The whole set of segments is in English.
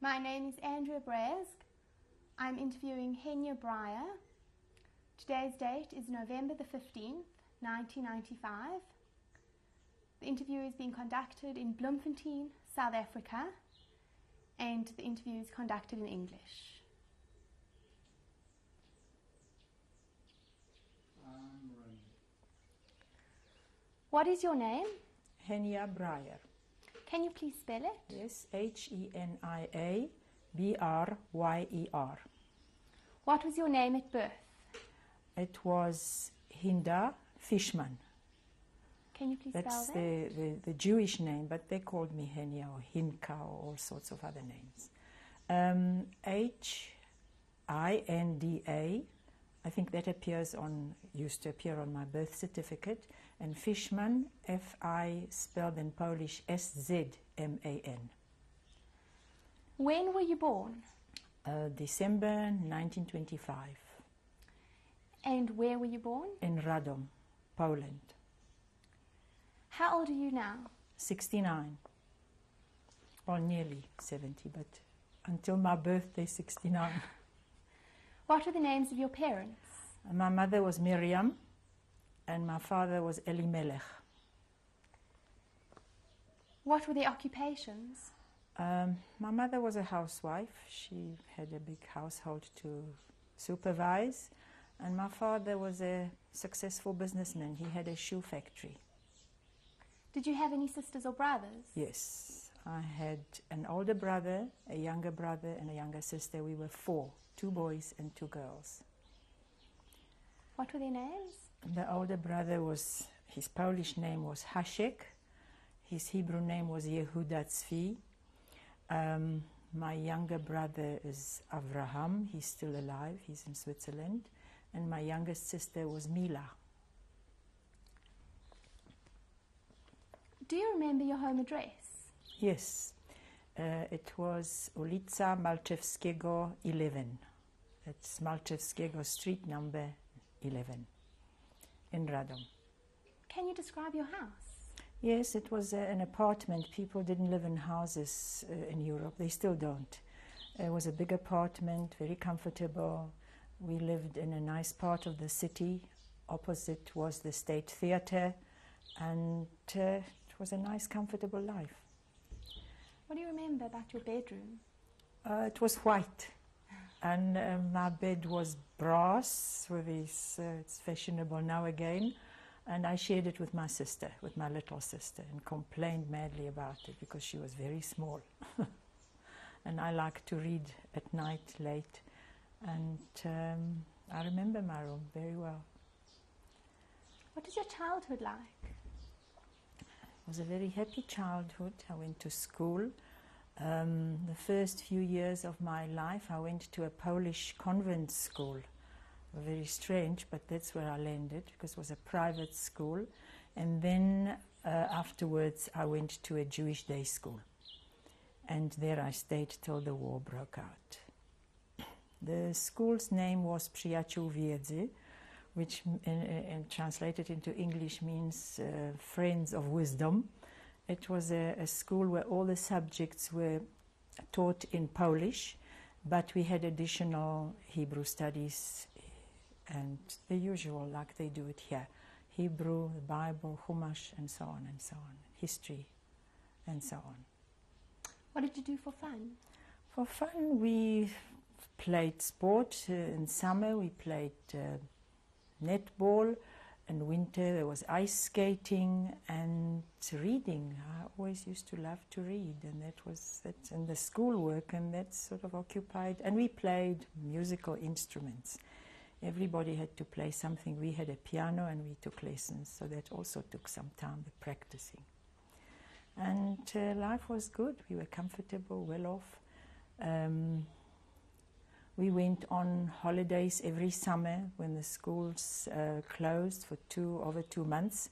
My name is Andrea Bresk. I'm interviewing Henia Bryer. Today's date is November the 15th, 1995. The interview is being conducted in Bloemfontein, South Africa, and the interview is conducted in English. I'm ready. What is your name? Henia Bryer. Can you please spell it? Yes, Henia Bryer. What was your name at birth? It was Hinda Fishman. Can you please That's spell that? the Jewish name, but they called me Henia or Hinka or all sorts of other names. Hinda, I think that used to appear on my birth certificate, and Fishman, F-I spelled in Polish S-Z-M-A-N. When were you born? December 1925. And where were you born? In Radom, Poland. How old are you now? 69. Or nearly 70, but until my birthday, 69. What were the names of your parents? My mother was Miriam, and my father was Elimelech. What were their occupations? My mother was a housewife. She had a big household to supervise. And my father was a successful businessman. He had a shoe factory. Did you have any sisters or brothers? Yes. I had an older brother, a younger brother, and a younger sister. We were 4, 2 boys and 2 girls. What were their names? The older brother his Polish name was Hashek. His Hebrew name was Yehuda Tzvi. My younger brother is Avraham. He's still alive. He's in Switzerland. And my youngest sister was Mila. Do you remember your home address? Yes. It was ulica Malczewskiego 11. It's Malczewskiego Street number 11 in Radom. Can you describe your house? Yes, it was an apartment. People didn't live in houses in Europe. They still don't. It was a big apartment, very comfortable. We lived in a nice part of the city. Opposite was the State Theatre, and it was a nice, comfortable life. What do you remember about your bedroom? It was white, and my bed was brass with these, it's fashionable now again, and I shared it with my sister, with my little sister, and complained madly about it because she was very small. And I liked to read at night late, and I remember my room very well. What is your childhood like? It was a very happy childhood. I went to school. The first few years of my life I went to a Polish convent school. Very strange, but that's where I landed because it was a private school. And then afterwards I went to a Jewish day school. And there I stayed till the war broke out. The school's name was Przyjaciół Wiedzy, which translated into English means friends of wisdom. It was a school where all the subjects were taught in Polish, but we had additional Hebrew studies and the usual, like they do it here. Hebrew, the Bible, Chumash, and so on, history, and so on. What did you do for fun? For fun, we played sport. In summer, we played netball. In winter, there was ice skating and reading. I always used to love to read, and that's in the schoolwork, and that sort of occupied. And we played musical instruments. Everybody had to play something. We had a piano, and we took lessons, so that also took some time, the practicing. And life was good. We were comfortable, well off. We went on holidays every summer when the schools closed for over 2 months.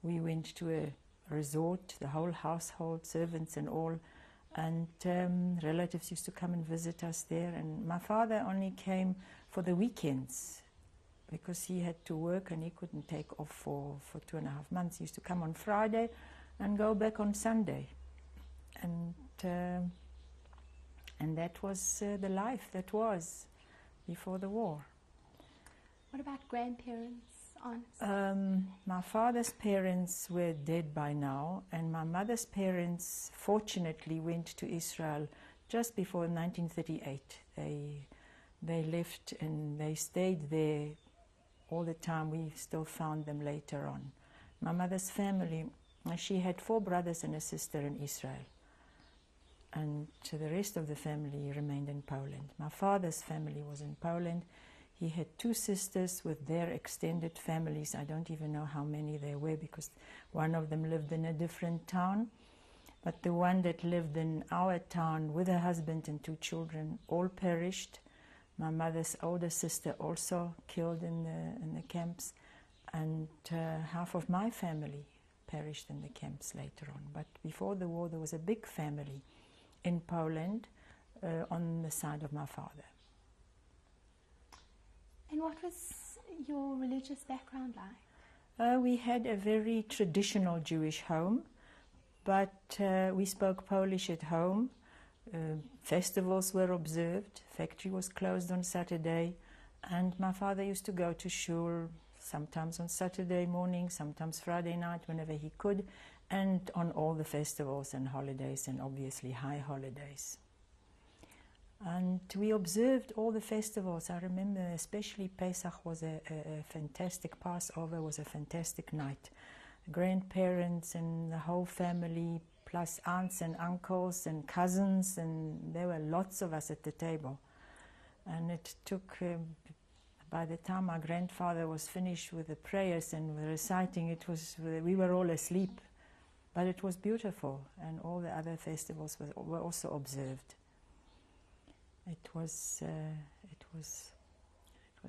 We went to a resort, the whole household, servants and all, and relatives used to come and visit us there. And my father only came for the weekends because he had to work and he couldn't take off for 2.5 months. He used to come on Friday and go back on Sunday. And And that was the life that was before the war. What about grandparents, aunts? My father's parents were dead by now, and my mother's parents fortunately went to Israel just before 1938. They left and they stayed there all the time. We still found them later on. My mother's family, she had 4 brothers and a sister in Israel, and the rest of the family remained in Poland. My father's family was in Poland. He had 2 sisters with their extended families. I don't even know how many there were because one of them lived in a different town. But the one that lived in our town with her husband and 2 children all perished. My mother's older sister also killed in the camps. And half of my family perished in the camps later on. But before the war there was a big family in Poland on the side of my father. And what was your religious background like? We had a very traditional Jewish home, but we spoke Polish at home. Festivals were observed. Factory was closed on Saturday, and my father used to go to shul sometimes on Saturday morning, sometimes Friday night, whenever he could, and on all the festivals and holidays, and obviously high holidays. And we observed all the festivals. I remember especially Pesach was a fantastic, Passover was a fantastic night. Grandparents and the whole family, plus aunts and uncles and cousins, and there were lots of us at the table. And it took, by the time my grandfather was finished with the prayers and reciting, we were all asleep. But it was beautiful, and all the other festivals were also observed. It was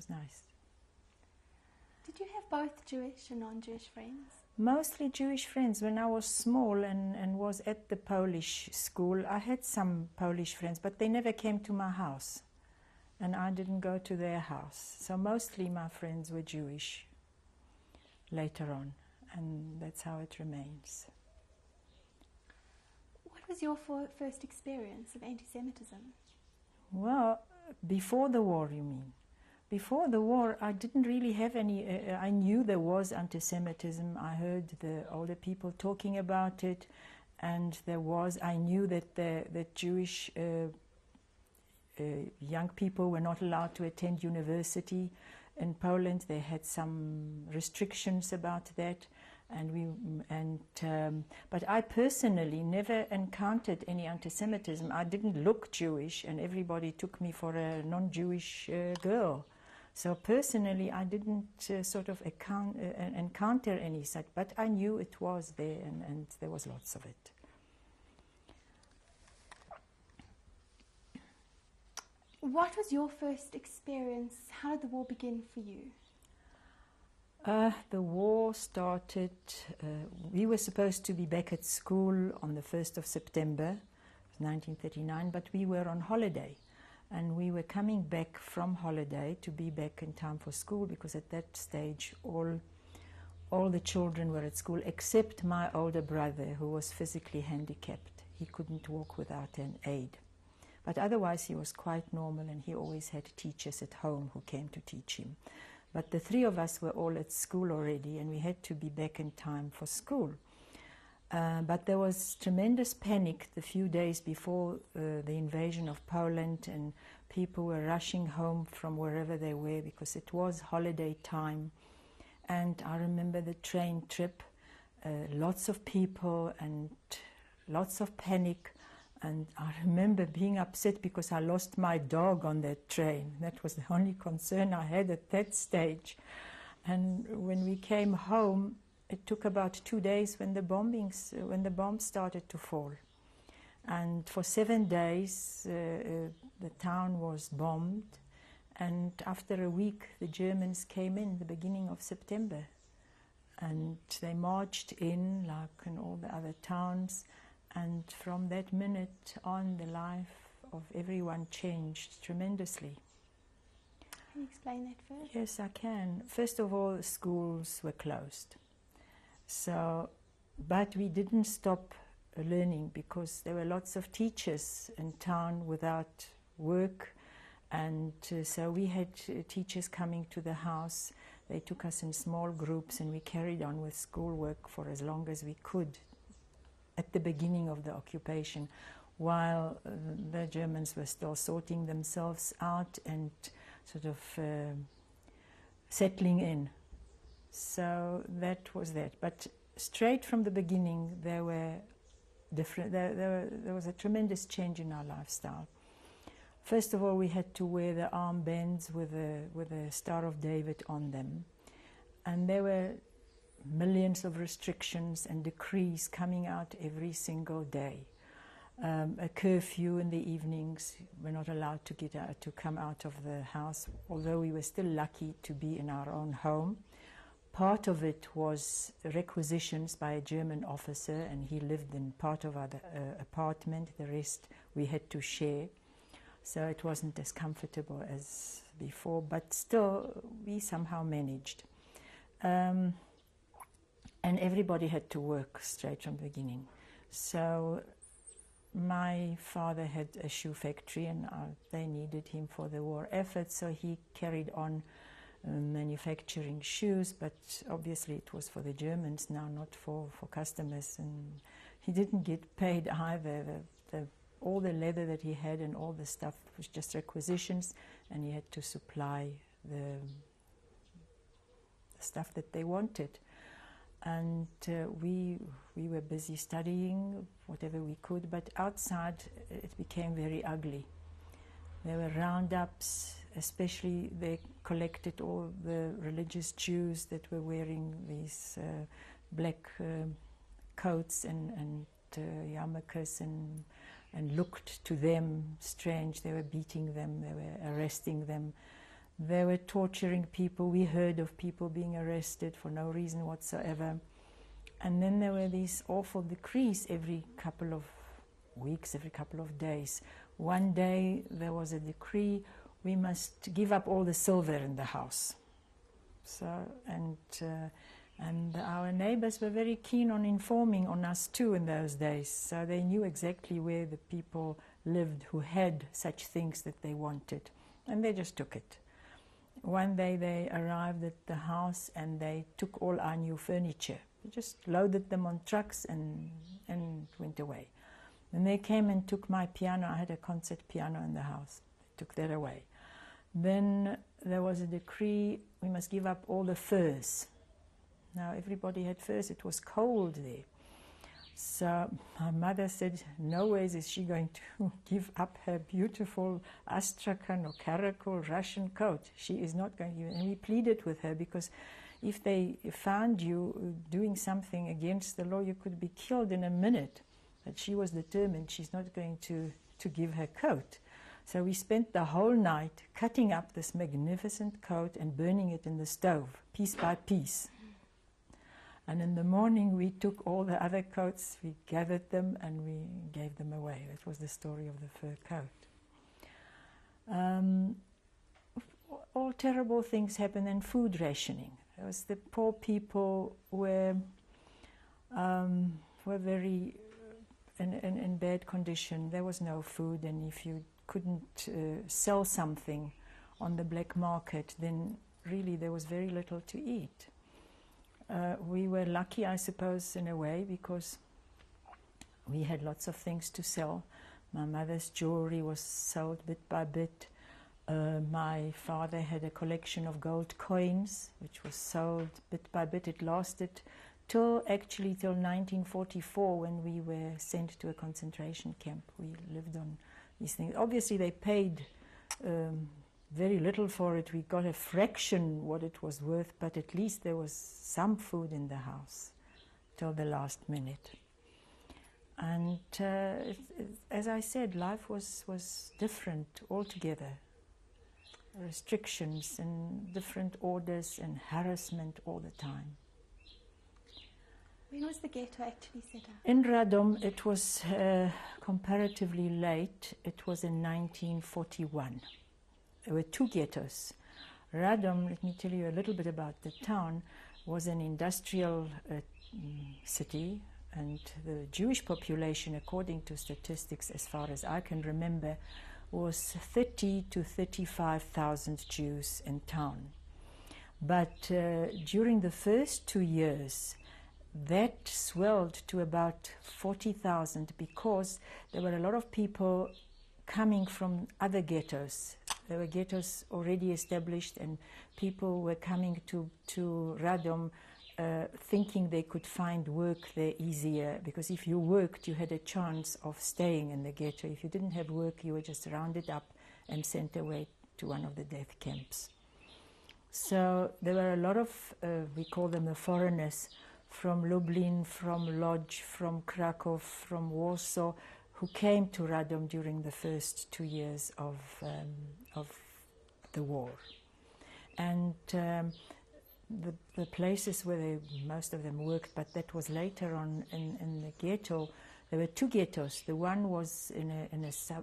nice. Did you have both Jewish and non-Jewish friends? Mostly Jewish friends. When I was small and was at the Polish school, I had some Polish friends, but they never came to my house, and I didn't go to their house. So mostly my friends were Jewish later on, and that's how it remains. What was your first experience of anti-Semitism? Well, before the war, you mean? Before the war, I didn't really have any, I knew there was anti-Semitism. I heard the older people talking about it, and I knew that that Jewish young people were not allowed to attend university. In Poland, they had some restrictions about that. But I personally never encountered any anti-Semitism. I didn't look Jewish, and everybody took me for a non-Jewish girl. So personally, I didn't encounter any such, but I knew it was there, and there was lots of it. What was your first experience? How did the war begin for you? The war started, we were supposed to be back at school on the 1st of September 1939, but we were on holiday. And we were coming back from holiday to be back in time for school, because at that stage all the children were at school except my older brother, who was physically handicapped. He couldn't walk without an aid. But otherwise he was quite normal, and he always had teachers at home who came to teach him. But the 3 of us were all at school already, and we had to be back in time for school. But there was tremendous panic the few days before the invasion of Poland, and people were rushing home from wherever they were because it was holiday time. And I remember the train trip, lots of people and lots of panic. And I remember being upset because I lost my dog on that train. That was the only concern I had at that stage. And when we came home, it took about 2 days when the bombs started to fall. And for 7 days, the town was bombed. And after a week, the Germans came in, the beginning of September. And they marched in, like in all the other towns. And from that minute on, the life of everyone changed tremendously. Can you explain that further? Yes, I can. First of all, schools were closed. So, but we didn't stop learning, because there were lots of teachers in town without work, and so we had teachers coming to the house. They took us in small groups, and we carried on with schoolwork for as long as we could at the beginning of the occupation, while the Germans were still sorting themselves out and sort of settling in. So that was that. But straight from the beginning, there were different. There was a tremendous change in our lifestyle. First of all, we had to wear the armbands with a Star of David on them, and there were millions of restrictions and decrees coming out every single day. A curfew in the evenings. We're not allowed to get out, to come out of the house, although we were still lucky to be in our own home. Part of it was requisitions by a German officer, and he lived in part of our apartment. The rest we had to share. So it wasn't as comfortable as before, but still we somehow managed. And everybody had to work straight from the beginning. So my father had a shoe factory, and they needed him for the war effort, so he carried on manufacturing shoes, but obviously it was for the Germans now, not for customers, and he didn't get paid either. All the leather that he had and all the stuff was just requisitions, and he had to supply the stuff that they wanted. And we were busy studying whatever we could, but outside it became very ugly. There were roundups, especially they collected all the religious Jews that were wearing these black coats and yarmulkes and looked to them strange. They were beating them, they were arresting them. They were torturing people. We heard of people being arrested for no reason whatsoever. And then there were these awful decrees every couple of weeks, every couple of days. One day there was a decree, we must give up all the silver in the house. So, and our neighbors were very keen on informing on us too in those days. So they knew exactly where the people lived who had such things that they wanted. And they just took it. One day they arrived at the house and they took all our new furniture. They just loaded them on trucks and went away. Then they came and took my piano. I had a concert piano in the house. They took that away. Then there was a decree, we must give up all the furs. Now everybody had furs, it was cold there. So my mother said, no ways is she going to give up her beautiful Astrakhan or Karakul Russian coat. She is not going to give it. And we pleaded with her, because if they found you doing something against the law, you could be killed in a minute. But she was determined she's not going to give her coat. So we spent the whole night cutting up this magnificent coat and burning it in the stove, piece by piece. And in the morning we took all the other coats, we gathered them and we gave them away. That was the story of the fur coat. All terrible things happened, and food rationing. There was the poor people were very in bad condition. There was no food, and if you couldn't sell something on the black market, then really there was very little to eat. We were lucky, I suppose, in a way, because we had lots of things to sell. My mother's jewelry was sold bit by bit. My father had a collection of gold coins, which was sold bit by bit. It lasted till 1944, when we were sent to a concentration camp. We lived on these things. Obviously, they paid very little for it. We got a fraction what it was worth, but at least there was some food in the house till the last minute. And as I said, life was different altogether. Restrictions and different orders and harassment all the time. When was the ghetto actually set up? In Radom, it was comparatively late. It was in 1941. There were two ghettos. Radom, let me tell you a little bit about the town, was an industrial city, And the Jewish population, according to statistics, as far as I can remember, was 30 to 35,000 Jews in town. But during the first 2 years, that swelled to about 40,000 because there were a lot of people coming from other ghettos. There were ghettos already established, and people were coming to Radom thinking they could find work there easier, because if you worked, you had a chance of staying in the ghetto. If you didn't have work, you were just rounded up and sent away to one of the death camps. So there were a lot of, we call them the foreigners, from Lublin, from Lodz, from Krakow, from Warsaw, who came to Radom during the first 2 years of the war. And the places where most of them worked, but that was later on in the ghetto. There were 2 ghettos. The one was in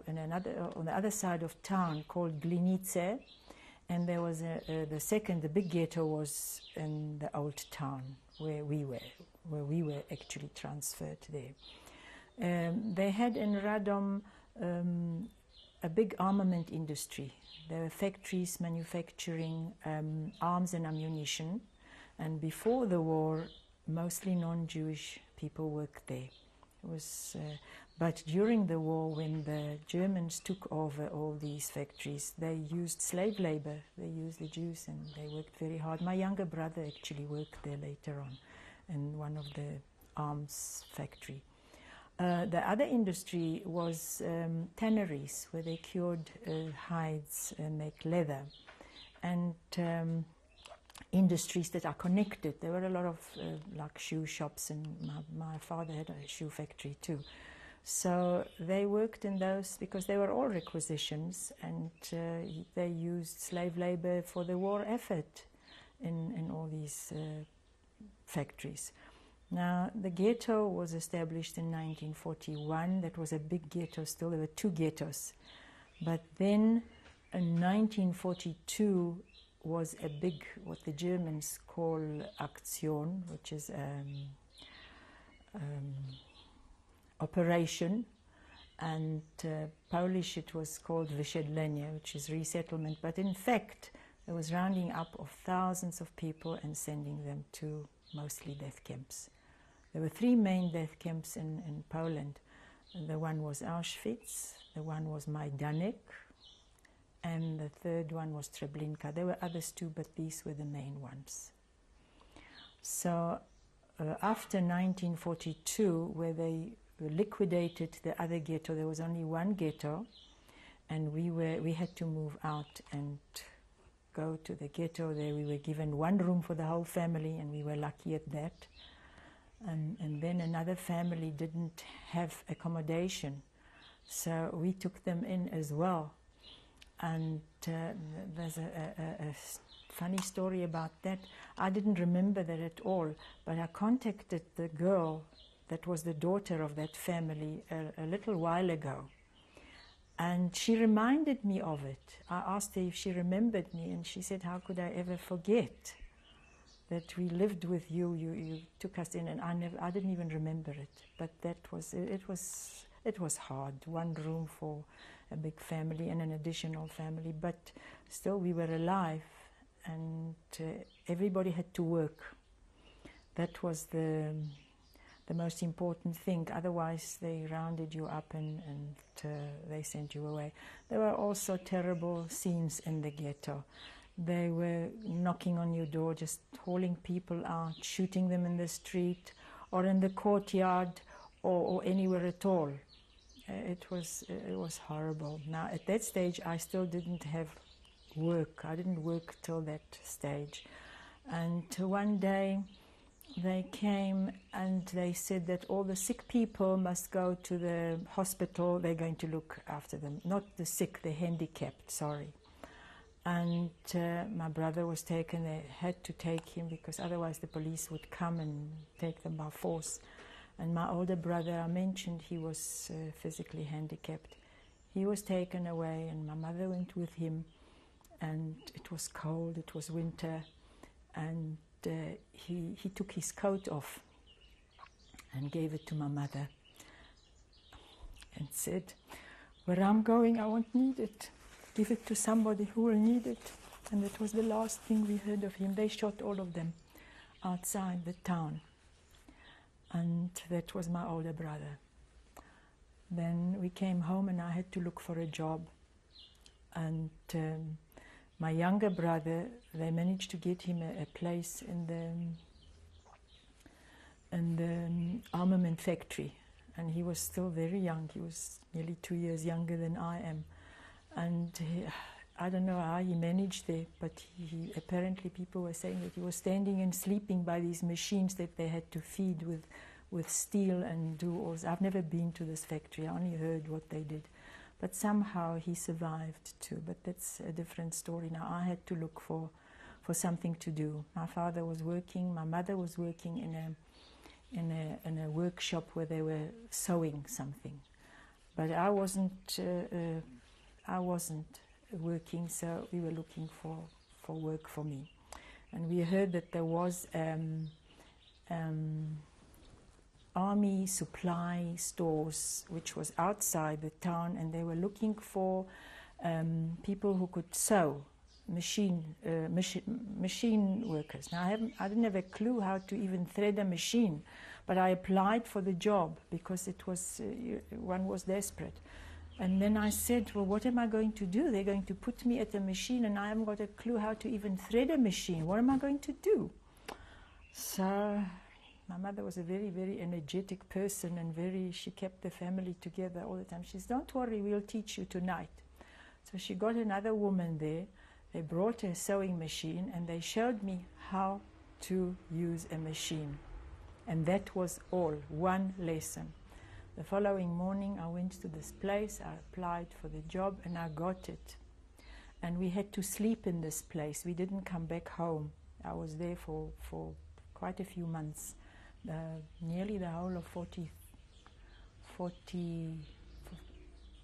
another on the other side of town called Glinice, and there was the second, the big ghetto, was in the old town where we were actually transferred there. They had in Radom a big armament industry. There were factories manufacturing arms and ammunition, and before the war, mostly non-Jewish people worked there. It was, but during the war, when the Germans took over all these factories, they used slave labor. They used the Jews, and they worked very hard. My younger brother actually worked there later on in one of the arms factory. The other industry was tanneries, where they cured hides and make leather, and industries that are connected. There were a lot of like shoe shops, and my father had a shoe factory too. So they worked in those because they were all requisitions, and they used slave labor for the war effort in all these factories. Now, the ghetto was established in 1941. That was a big ghetto still. There were 2 ghettos. But then in 1942 was a big, what the Germans call Aktion, which is operation. And Polish it was called Wysiedlenie, which is resettlement. But in fact, there was rounding up of thousands of people and sending them to mostly death camps. There were 3 main death camps in Poland. The one was Auschwitz, the one was Majdanek, and the third one was Treblinka. There were others too, but these were the main ones. So after 1942, where they liquidated the other ghetto, there was only 1 ghetto, and we had to move out and go to the ghetto. There we were given 1 room for the whole family, and we were lucky at that. And then another family didn't have accommodation, so we took them in as well. And there's a funny story about that. I didn't remember that at all, but I contacted the girl that was the daughter of that family a little while ago, and she reminded me of it. I asked her if she remembered me, and she said, "How could I ever forget that we lived with you? You took us in," and I didn't even remember it. But it was hard. 1 room for a big family and an additional family, but still we were alive, and everybody had to work. That was the most important thing. Otherwise, they rounded you up and they sent you away. There were also terrible scenes in the ghetto. They were knocking on your door, just hauling people out, shooting them in the street or in the courtyard or anywhere at all. It was horrible. Now, at that stage, I still didn't have work. I didn't work till that stage. And one day, they came and they said that all the sick people must go to the hospital. They're going to look after them. Not the sick, the handicapped, sorry. And my brother was taken. They had to take him because otherwise the police would come and take them by force. And my older brother, I mentioned, he was physically handicapped. He was taken away, and my mother went with him. And it was cold, it was winter, and he took his coat off. and gave it to my mother and said, where I'm going, I won't need it. Give it to somebody who will need it. And that was the last thing we heard of him. They shot all of them outside the town. And that was my older brother. Then we came home and I had to look for a job. And my younger brother, they managed to get him a place in the armament factory. And he was still very young. He was nearly 2 years younger than I am. And I don't know how he managed there, but he apparently people were saying that he was standing and sleeping by these machines that they had to feed with steel and do all. I've never been to this factory. I only heard what they did. But somehow he survived too. But that's a different story. Now I had to look for something to do. My father was working. My mother was working in a workshop where they were sewing something. But I wasn't working, so we were looking for work for me. And we heard that there was army supply stores which was outside the town, and they were looking for people who could sew, machine workers. Now I didn't have a clue how to even thread a machine, but I applied for the job because it was one was desperate. And then I said, well, what am I going to do? They're going to put me at a machine and I haven't got a clue how to even thread a machine. What am I going to do? So my mother was a very, very energetic person and she kept the family together all the time. She said, don't worry, we'll teach you tonight. So she got another woman there. They brought a sewing machine and they showed me how to use a machine. And that was all, one lesson. The following morning I went to this place, I applied for the job and I got it. And we had to sleep in this place. We didn't come back home. I was there for quite a few months. Nearly the whole of 40,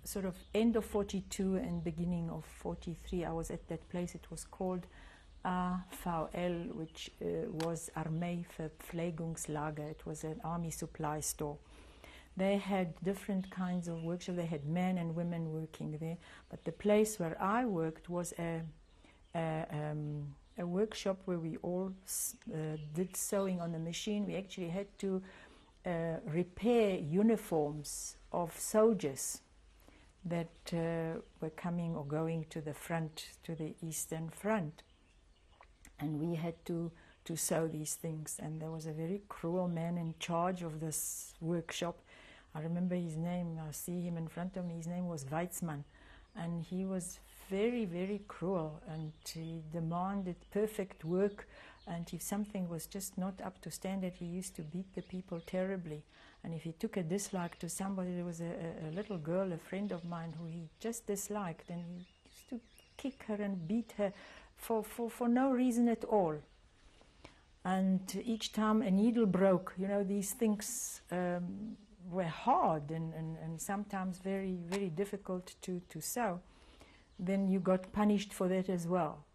sort of end of 42 and beginning of 43, I was at that place. It was called AVL, which was Radom-Armee-Verpflegungslager. It was an army supply store. They had different kinds of workshops. They had men and women working there. But the place where I worked was a workshop where we all did sewing on the machine. We actually had to repair uniforms of soldiers that were coming or going to the front, to the Eastern Front. And we had to sew these things. And there was a very cruel man in charge of this workshop. I remember his name. I see him in front of me. His name was Weizmann. And he was very, very cruel. And he demanded perfect work. And if something was just not up to standard, he used to beat the people terribly. And if he took a dislike to somebody, there was a little girl, a friend of mine, who he just disliked. And he used to kick her and beat her for no reason at all. And each time a needle broke, you know, these things were hard and sometimes very, very difficult to sew. Then you got punished for that as well.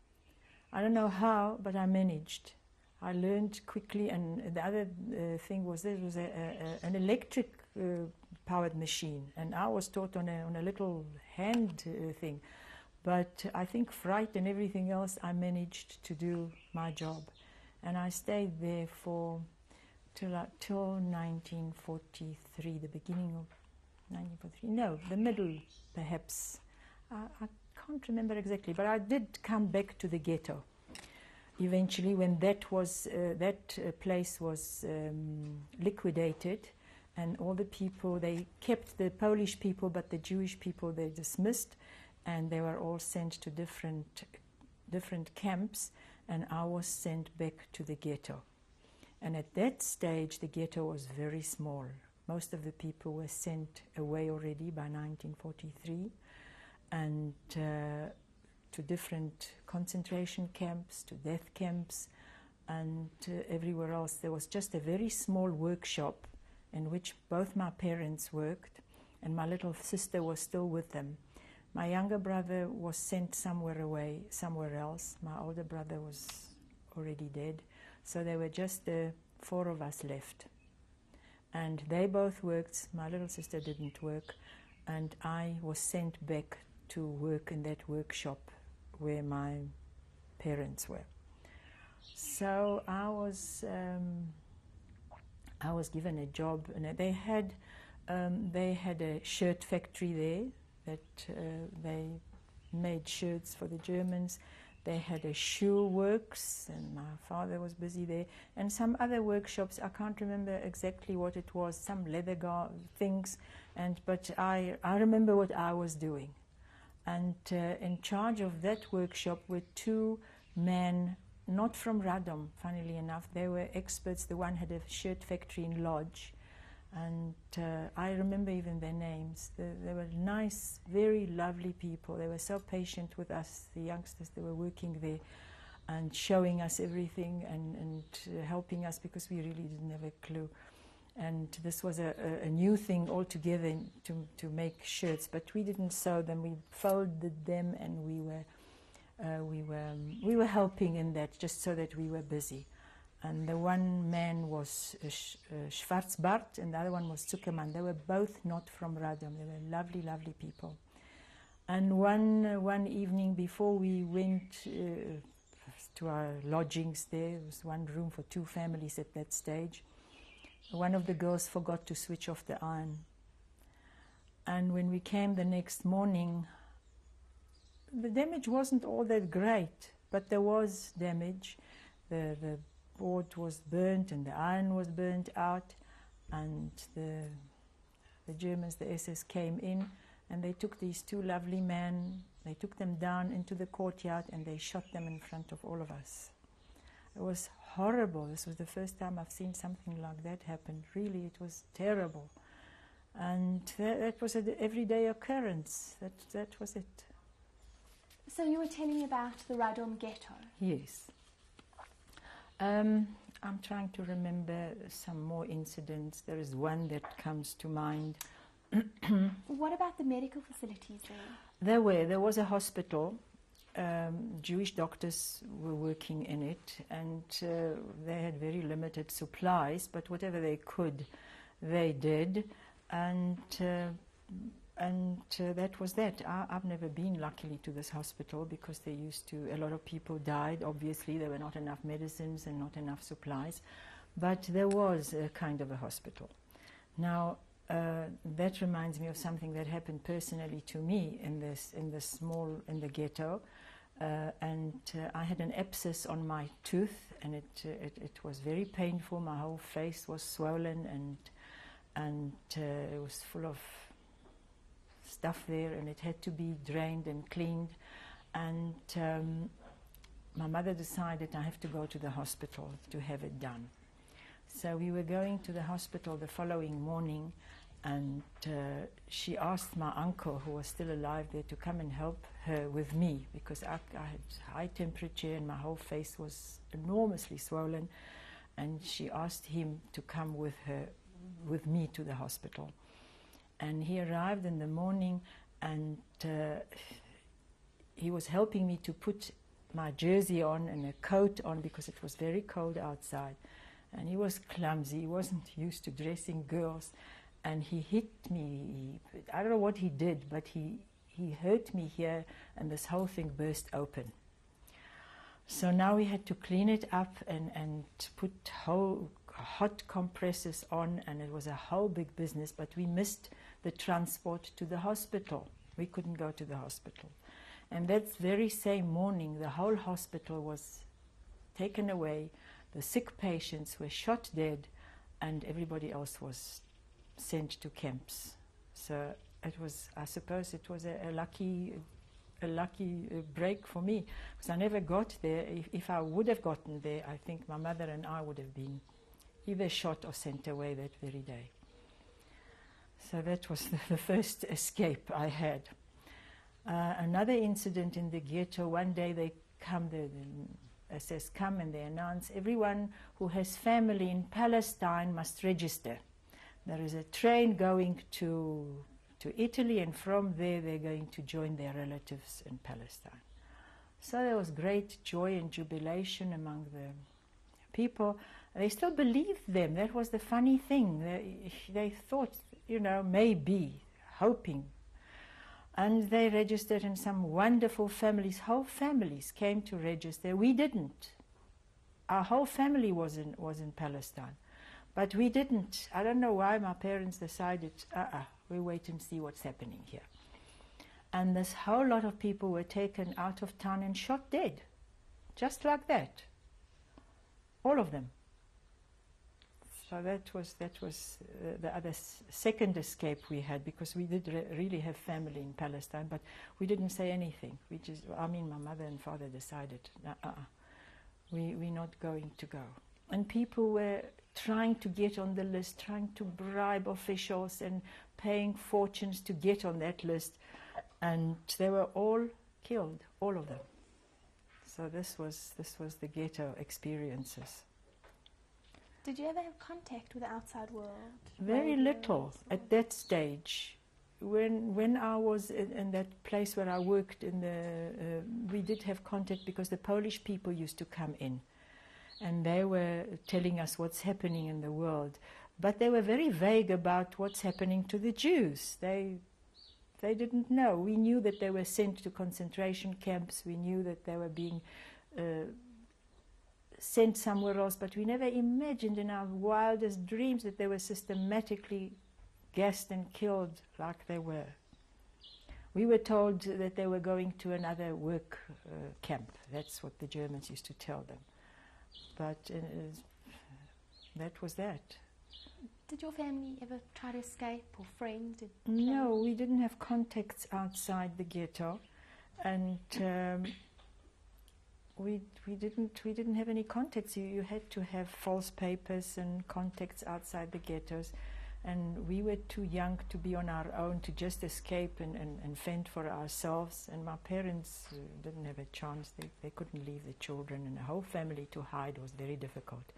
I don't know how, but I managed. I learned quickly, and the other thing was there was an electric powered machine, and I was taught on a little hand thing. But I think fright and everything else, I managed to do my job. And I stayed there till 1943, the beginning of 1943. No, the middle, perhaps. I can't remember exactly, but I did come back to the ghetto. Eventually, when that place was liquidated, and all the people, they kept the Polish people, but the Jewish people they dismissed, and they were all sent to different camps, and I was sent back to the ghetto. And at that stage, the ghetto was very small. Most of the people were sent away already by 1943, and to different concentration camps, to death camps, and everywhere else. There was just a very small workshop in which both my parents worked, and my little sister was still with them. My younger brother was sent somewhere away, somewhere else. My older brother was already dead. So there were just the four of us left. And they both worked. My little sister didn't work, and I was sent back to work in that workshop where my parents were. So I was given a job, and they had a shirt factory there that they made shirts for the Germans. They had a shoe works, and my father was busy there, and some other workshops. I can't remember exactly what it was, some leather things, but I remember what I was doing. And in charge of that workshop were two men, not from Radom, funnily enough. They were experts. The one had a shirt factory in Lodz, and I remember even their names. They were nice, very lovely people. They were so patient with us, the youngsters that were working there, and showing us everything and helping us, because we really didn't have a clue. And this was a new thing altogether to make shirts, but we didn't sew them. We folded them, and we were helping in that, just so that we were busy. And the one man was Schwarzbart, and the other one was Zuckerman. They were both not from Radom. They were lovely, lovely people. And one evening before we went to our lodgings there was one room for two families at that stage. One of the girls forgot to switch off the iron. And when we came the next morning, the damage wasn't all that great, but there was damage. The board was burnt and the iron was burnt out, and the Germans, the SS, came in, and they took these two lovely men, they took them down into the courtyard, and they shot them in front of all of us. It was horrible. This was the first time I've seen something like that happen. Really, it was terrible. And that was an everyday occurrence. That was it. So you were telling me about the Radom ghetto. Yes. I'm trying to remember some more incidents. There is one that comes to mind. What about the medical facilities there? There was a hospital. Jewish doctors were working in it, and they had very limited supplies, but whatever they could, they did. And that was that. I've never been, luckily, to this hospital, because a lot of people died. Obviously, there were not enough medicines and not enough supplies, but there was a kind of a hospital. Now, that reminds me of something that happened personally to me in the ghetto, and I had an abscess on my tooth, and it was very painful. My whole face was swollen, and it was full of stuff there, and it had to be drained and cleaned. And my mother decided I have to go to the hospital to have it done. So we were going to the hospital the following morning, and she asked my uncle, who was still alive there, to come and help her with me, because I had high temperature and my whole face was enormously swollen, and she asked him to come with me to the hospital. And he arrived in the morning, and he was helping me to put my jersey on and a coat on, because it was very cold outside. And he was clumsy. He wasn't used to dressing girls. And he hit me. I don't know what he did, but he hurt me here, and this whole thing burst open. So now we had to clean it up and put hot compressors on, and it was a whole big business, but we missed the transport to the hospital. We couldn't go to the hospital. And that very same morning, the whole hospital was taken away. The sick patients were shot dead, and everybody else was sent to camps. So it was, I suppose it was a lucky break for me, because I never got there. If I would have gotten there, I think my mother and I would have been either shot or sent away that very day. So that was the first escape I had. Another incident in the ghetto, one day they come, the SS come, and they announce everyone who has family in Palestine must register. There is a train going to Italy, and from there they're going to join their relatives in Palestine. So there was great joy and jubilation among the people, They still believed them. That was the funny thing. They thought, you know, maybe, hoping. And they registered, and some wonderful families, whole families came to register. We didn't. Our whole family was in Palestine. But we didn't. I don't know why my parents decided, we wait and see what's happening here. And this whole lot of people were taken out of town and shot dead. Just like that. All of them. So that was the other second escape we had, because we did really have family in Palestine, but we didn't say anything. My mother and father decided, we're not going to go. And people were trying to get on the list, trying to bribe officials and paying fortunes to get on that list. And they were all killed, all of them. So this was the ghetto experiences. Did you ever have contact with the outside world? Very little at that stage. When I was in that place where I worked, we did have contact because the Polish people used to come in, and they were telling us what's happening in the world. But they were very vague about what's happening to the Jews. They didn't know. We knew that they were sent to concentration camps. We knew that they were being sent somewhere else, but we never imagined in our wildest dreams that they were systematically gassed and killed like they were. We were told that they were going to another work camp. That's what the Germans used to tell them. But that was that. Did your family ever try to escape, or friends? No, we didn't have contacts outside the ghetto, and we didn't have any contacts. You had to have false papers and contacts outside the ghettos, and we were too young to be on our own to just escape and fend for ourselves. And my parents didn't have a chance. They couldn't leave the children, and the whole family to hide was very difficult.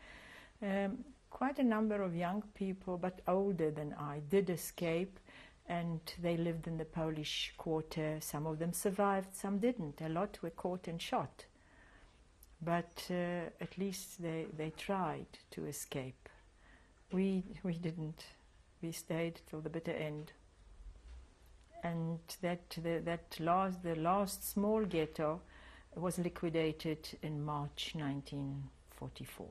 Quite a number of young people, but older than I, did escape, and they lived in the Polish quarter. Some of them survived, some didn't. A lot were caught and shot. But at least they tried to escape. We didn't. We stayed till the bitter end. And the last small ghetto was liquidated in March 1944.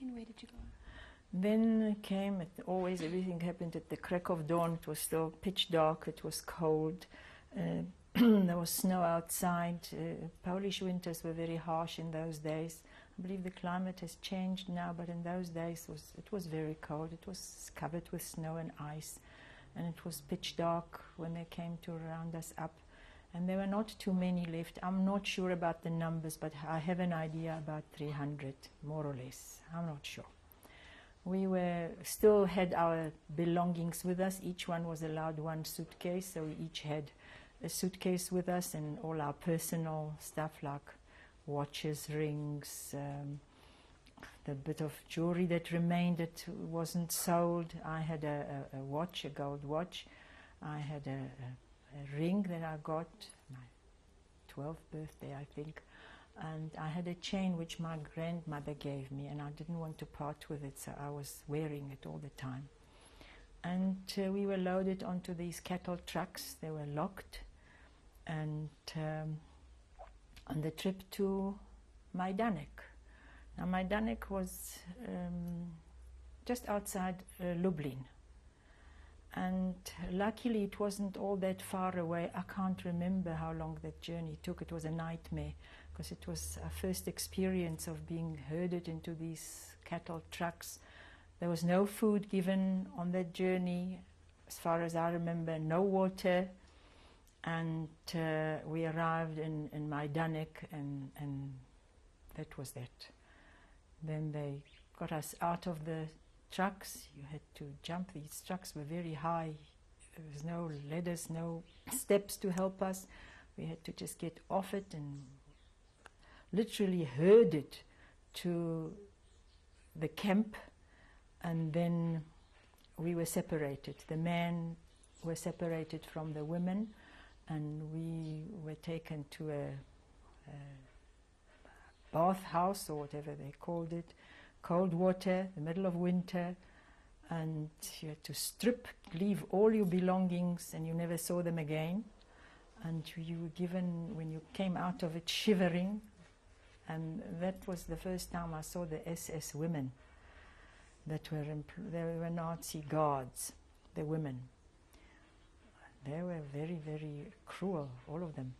And where did you go? Then came, everything happened at the crack of dawn. It was still pitch dark, it was cold. There was snow outside. Polish winters were very harsh in those days. I believe the climate has changed now, but in those days it was very cold. It was covered with snow and ice, and it was pitch dark when they came to round us up. And there were not too many left. I'm not sure about the numbers, but I have an idea about 300, more or less. I'm not sure. We still had our belongings with us. Each one was allowed one suitcase, so we each had a suitcase with us, and all our personal stuff like watches, rings, the bit of jewelry that remained that wasn't sold. I had a watch, a gold watch. I had a ring that I got, my 12th birthday, I think. And I had a chain which my grandmother gave me, and I didn't want to part with it, so I was wearing it all the time. And we were loaded onto these cattle trucks. They were locked. And on the trip to Majdanek. Now, Majdanek was just outside Lublin. And luckily it wasn't all that far away. I can't remember how long that journey took. It was a nightmare, because it was our first experience of being herded into these cattle trucks. There was no food given on that journey, as far as I remember, no water. And we arrived in Majdanek, and that was that. Then they got us out of the trucks. You had to jump. These trucks were very high. There was no ladders, no steps to help us. We had to just get off it and literally herded to the camp, and then we were separated. The men were separated from the women, and we were taken to bathhouse or whatever they called it, cold water, the middle of winter, and you had to strip, leave all your belongings, and you never saw them again. And you were given, when you came out of it, shivering. And that was the first time I saw the SS women that were, they were Nazi guards, the women. They were very, very cruel, all of them.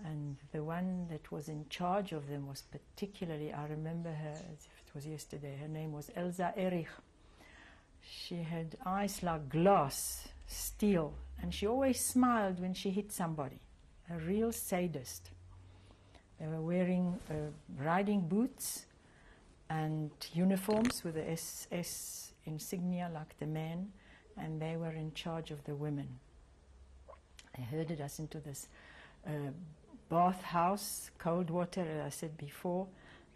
And the one that was in charge of them was particularly, I remember her as if it was yesterday, her name was Elsa Erich. She had eyes like glass, steel, and she always smiled when she hit somebody, a real sadist. They were wearing riding boots and uniforms with the SS insignia like the men, and they were in charge of the women. They herded us into this bathhouse, cold water, as I said before,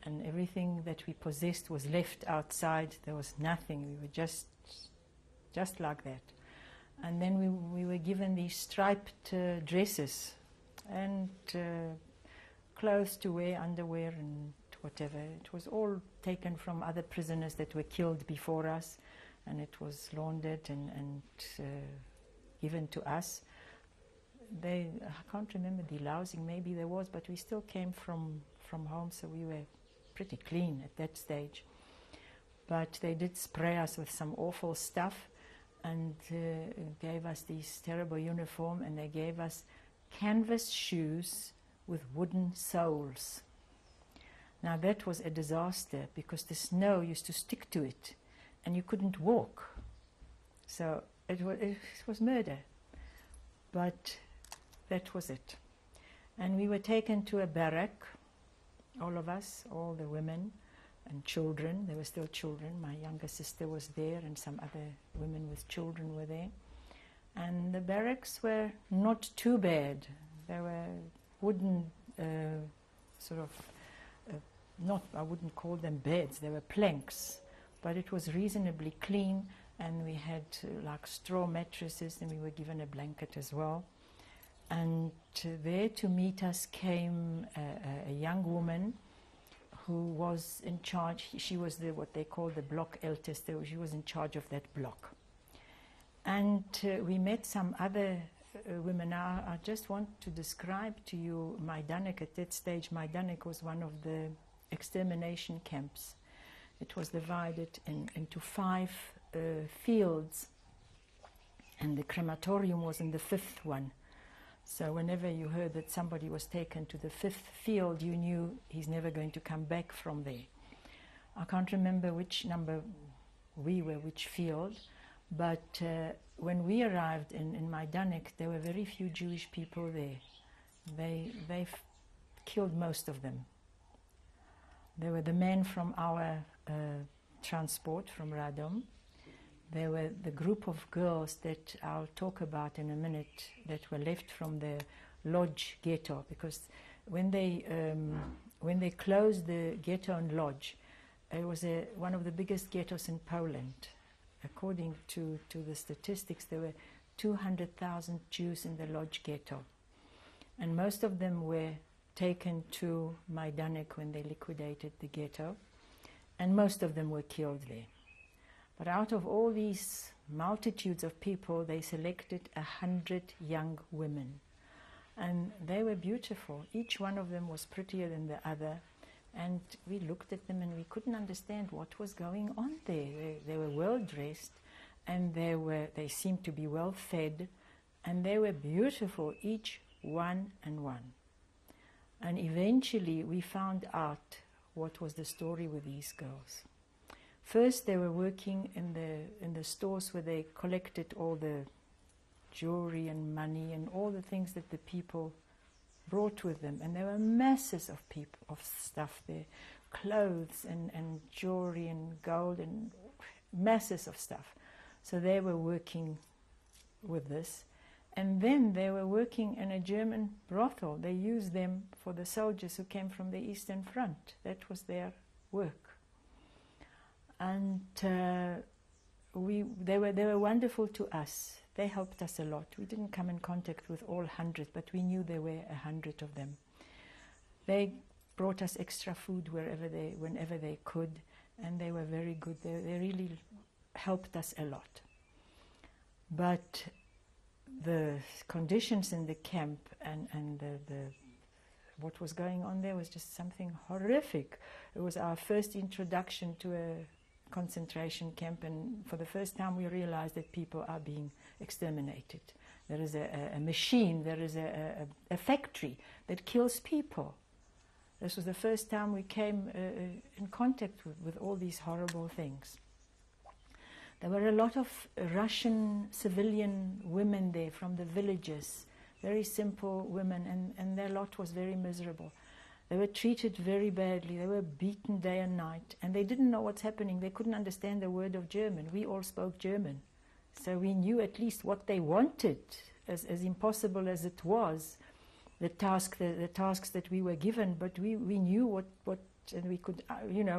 and everything that we possessed was left outside. There was nothing. We were just like that. And then we were given these striped dresses and clothes to wear, underwear and whatever. It was all taken from other prisoners that were killed before us, and it was laundered and given to us. I can't remember the lousing, maybe there was, but we still came from home, so we were pretty clean at that stage. But they did spray us with some awful stuff and gave us these terrible uniform, and they gave us canvas shoes with wooden soles. Now that was a disaster because the snow used to stick to it and you couldn't walk. So it was murder. But that was it. And we were taken to a barrack, all of us, all the women and children. There were still children. My younger sister was there and some other women with children were there. And the barracks were not too bad. They were wooden, I wouldn't call them beds, they were planks. But it was reasonably clean, and we had like straw mattresses, and we were given a blanket as well. And there to meet us came a young woman who was in charge. She was what they call the block Älteste. She was in charge of that block. And we met some other women. Now, I just want to describe to you Majdanek. At that stage, Majdanek was one of the extermination camps. It was divided into 5 fields, and the crematorium was in the 5th one. So whenever you heard that somebody was taken to the 5th field, you knew he's never going to come back from there. I can't remember which number we were, which field, but when we arrived in Majdanek, there were very few Jewish people there. They killed most of them. There were the men from our transport from Radom. There were the group of girls that I'll talk about in a minute that were left from the lodge ghetto, because when they closed the ghetto and lodge, it was one of the biggest ghettos in Poland. According to the statistics, there were 200,000 Jews in the lodge ghetto, and most of them were taken to Majdanek when they liquidated the ghetto, and most of them were killed there. But out of all these multitudes of people, they selected 100 young women, and they were beautiful. Each one of them was prettier than the other, and we looked at them and we couldn't understand what was going on there. They were well dressed, and they seemed to be well fed, and they were beautiful, each one and one. And eventually we found out what was the story with these girls. First, they were working in the stores where they collected all the jewelry and money and all the things that the people brought with them. And there were masses of stuff there, clothes and jewelry and gold and masses of stuff. So they were working with this. And then they were working in a German brothel. They used them for the soldiers who came from the Eastern Front. That was their work. And they were wonderful to us. They helped us a lot. We didn't come in contact with all 100, but we knew there were 100 of them. They brought us extra food whenever they could, and they were very good. They really helped us a lot. But the conditions in the camp and what was going on there was just something horrific. It was our first introduction to a concentration camp, and for the first time we realized that people are being exterminated. There is a machine, there is a factory that kills people. This was the first time we came in contact with all these horrible things. There were a lot of Russian civilian women there from the villages, very simple women, and their lot was very miserable. They were treated very badly. They were beaten day and night, and they didn't know what's happening. They couldn't understand a word of German. We all spoke German, so we knew at least what they wanted, as impossible as it was, the tasks that we were given. But we knew what, and we could,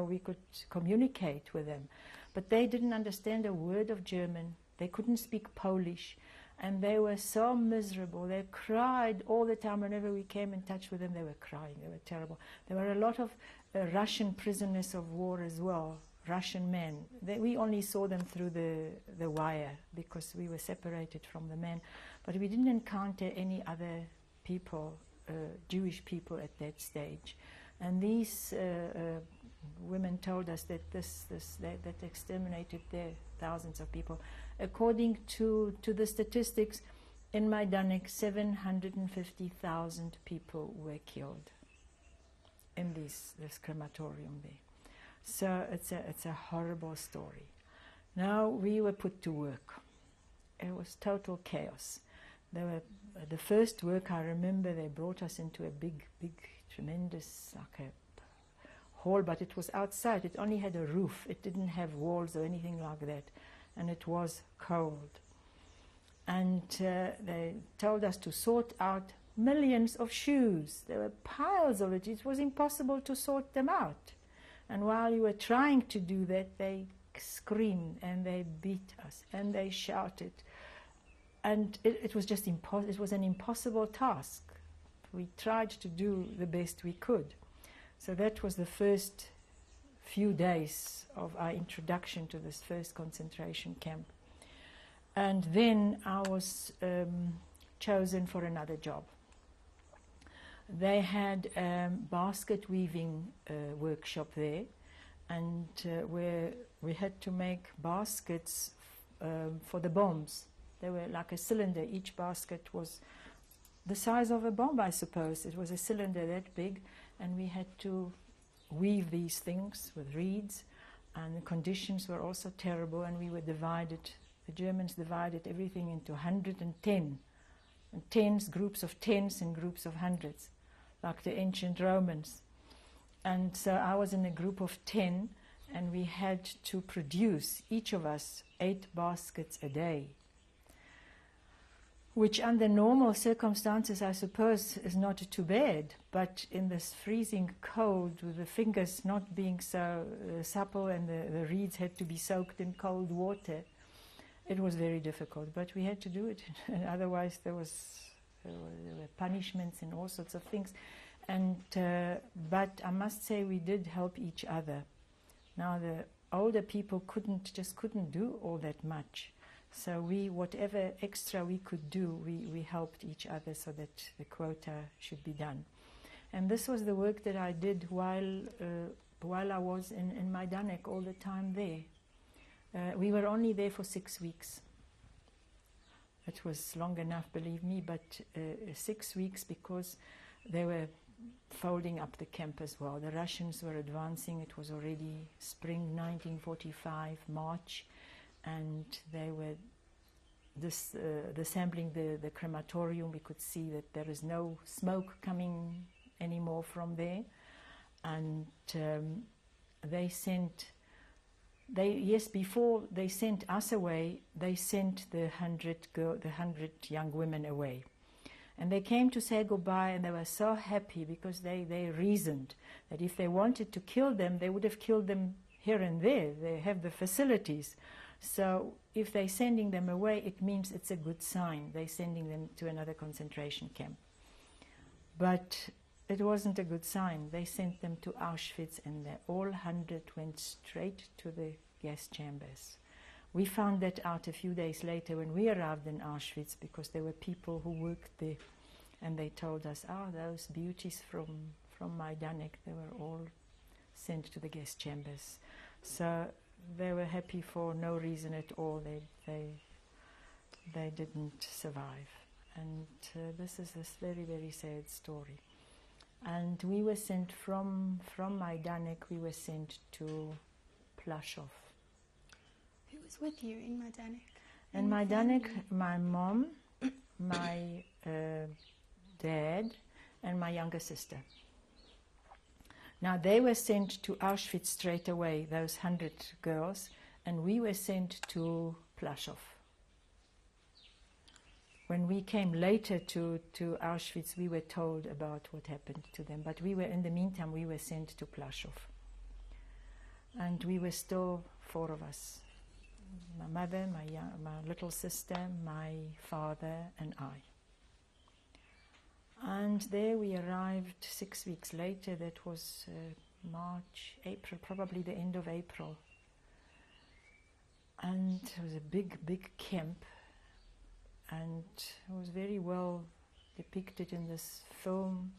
we could communicate with them. But they didn't understand a word of German. They couldn't speak Polish. And they were so miserable. They cried all the time. Whenever we came in touch with them, they were crying. They were terrible. There were a lot of Russian prisoners of war as well, Russian men. We only saw them through the wire because we were separated from the men. But we didn't encounter any other people, Jewish people at that stage. And these women told us that that exterminated their thousands of people. According to the statistics, in Majdanek, 750,000 people were killed in this crematorium there. So it's a horrible story. Now we were put to work. It was total chaos. The first work I remember, they brought us into a big, tremendous, like a hall, but it was outside. It only had a roof. It didn't have walls or anything like that. And it was cold. And they told us to sort out millions of shoes. There were piles of it. It was impossible to sort them out. And while you were trying to do that, they screamed and they beat us and they shouted. And it was just it was an impossible task. We tried to do the best we could. So that was the first few days of our introduction to this first concentration camp. And then I was chosen for another job. They had a basket weaving workshop there, and where we had to make baskets for the bombs. They were like a cylinder. Each basket was the size of a bomb, I suppose. It was a cylinder that big, and we had to weave these things with reeds, and the conditions were also terrible, and we were divided. The Germans divided everything into 110, and groups of tens and groups of hundreds, like the ancient Romans. And so I was in a group of 10, and we had to produce, each of us, 8 baskets a day, which under normal circumstances, I suppose, is not too bad. But in this freezing cold, with the fingers not being so supple and the reeds had to be soaked in cold water, it was very difficult. But we had to do it. Otherwise, there were punishments and all sorts of things. And but I must say, we did help each other. Now, the older people couldn't do all that much. So whatever extra we could do, we helped each other so that the quota should be done. And this was the work that I did while I was in Majdanek all the time there. We were only there for 6 weeks. It was long enough, believe me, but 6 weeks because they were folding up the camp as well. The Russians were advancing. It was already spring 1945, March. And they were assembling the crematorium. We could see that there is no smoke coming anymore from there. And before they sent us away, they sent the 100 young women away. And they came to say goodbye, and they were so happy because they reasoned that if they wanted to kill them, they would have killed them here and there. They have the facilities. So if they're sending them away, it means it's a good sign. They're sending them to another concentration camp. But it wasn't a good sign. They sent them to Auschwitz, and all 100 went straight to the gas chambers. We found that out a few days later when we arrived in Auschwitz, because there were people who worked there, and they told us, those beauties from Majdanek, they were all sent to the gas chambers. So they were happy for no reason at all. They didn't survive. And this is this very, very sad story. And we were sent from Majdanek, we were sent to Płaszów. Who was with you in Majdanek? In Majdanek, my mom, my dad, and my younger sister. Now they were sent to Auschwitz straight away, those 100 girls, and we were sent to Płaszów. When we came later to Auschwitz, we were told about what happened to them, but in the meantime, we were sent to Płaszów. And we were still 4 of us. My mother, my little sister, my father, and I. And there we arrived 6 weeks later. That was March, April, probably the end of April. And it was a big, big camp. And it was very well depicted in this film,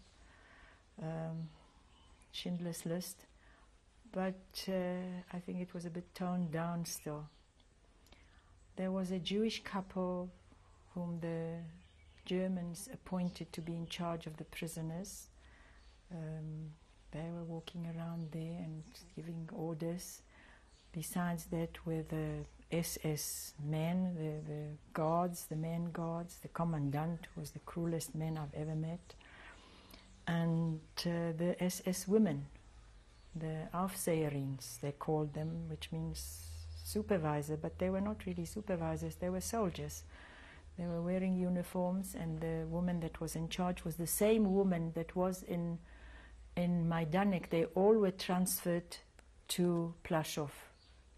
Schindler's List. But I think it was a bit toned down still. There was a Jewish couple whom the Germans appointed to be in charge of the prisoners. They were walking around there and giving orders. Besides that were the SS men, the guards, the man guards, the commandant was the cruelest man I've ever met, and the SS women, the Aufseherins, they called them, which means supervisor, but they were not really supervisors, they were soldiers. They were wearing uniforms, and the woman that was in charge was the same woman that was in Majdanek. They all were transferred to Płaszów.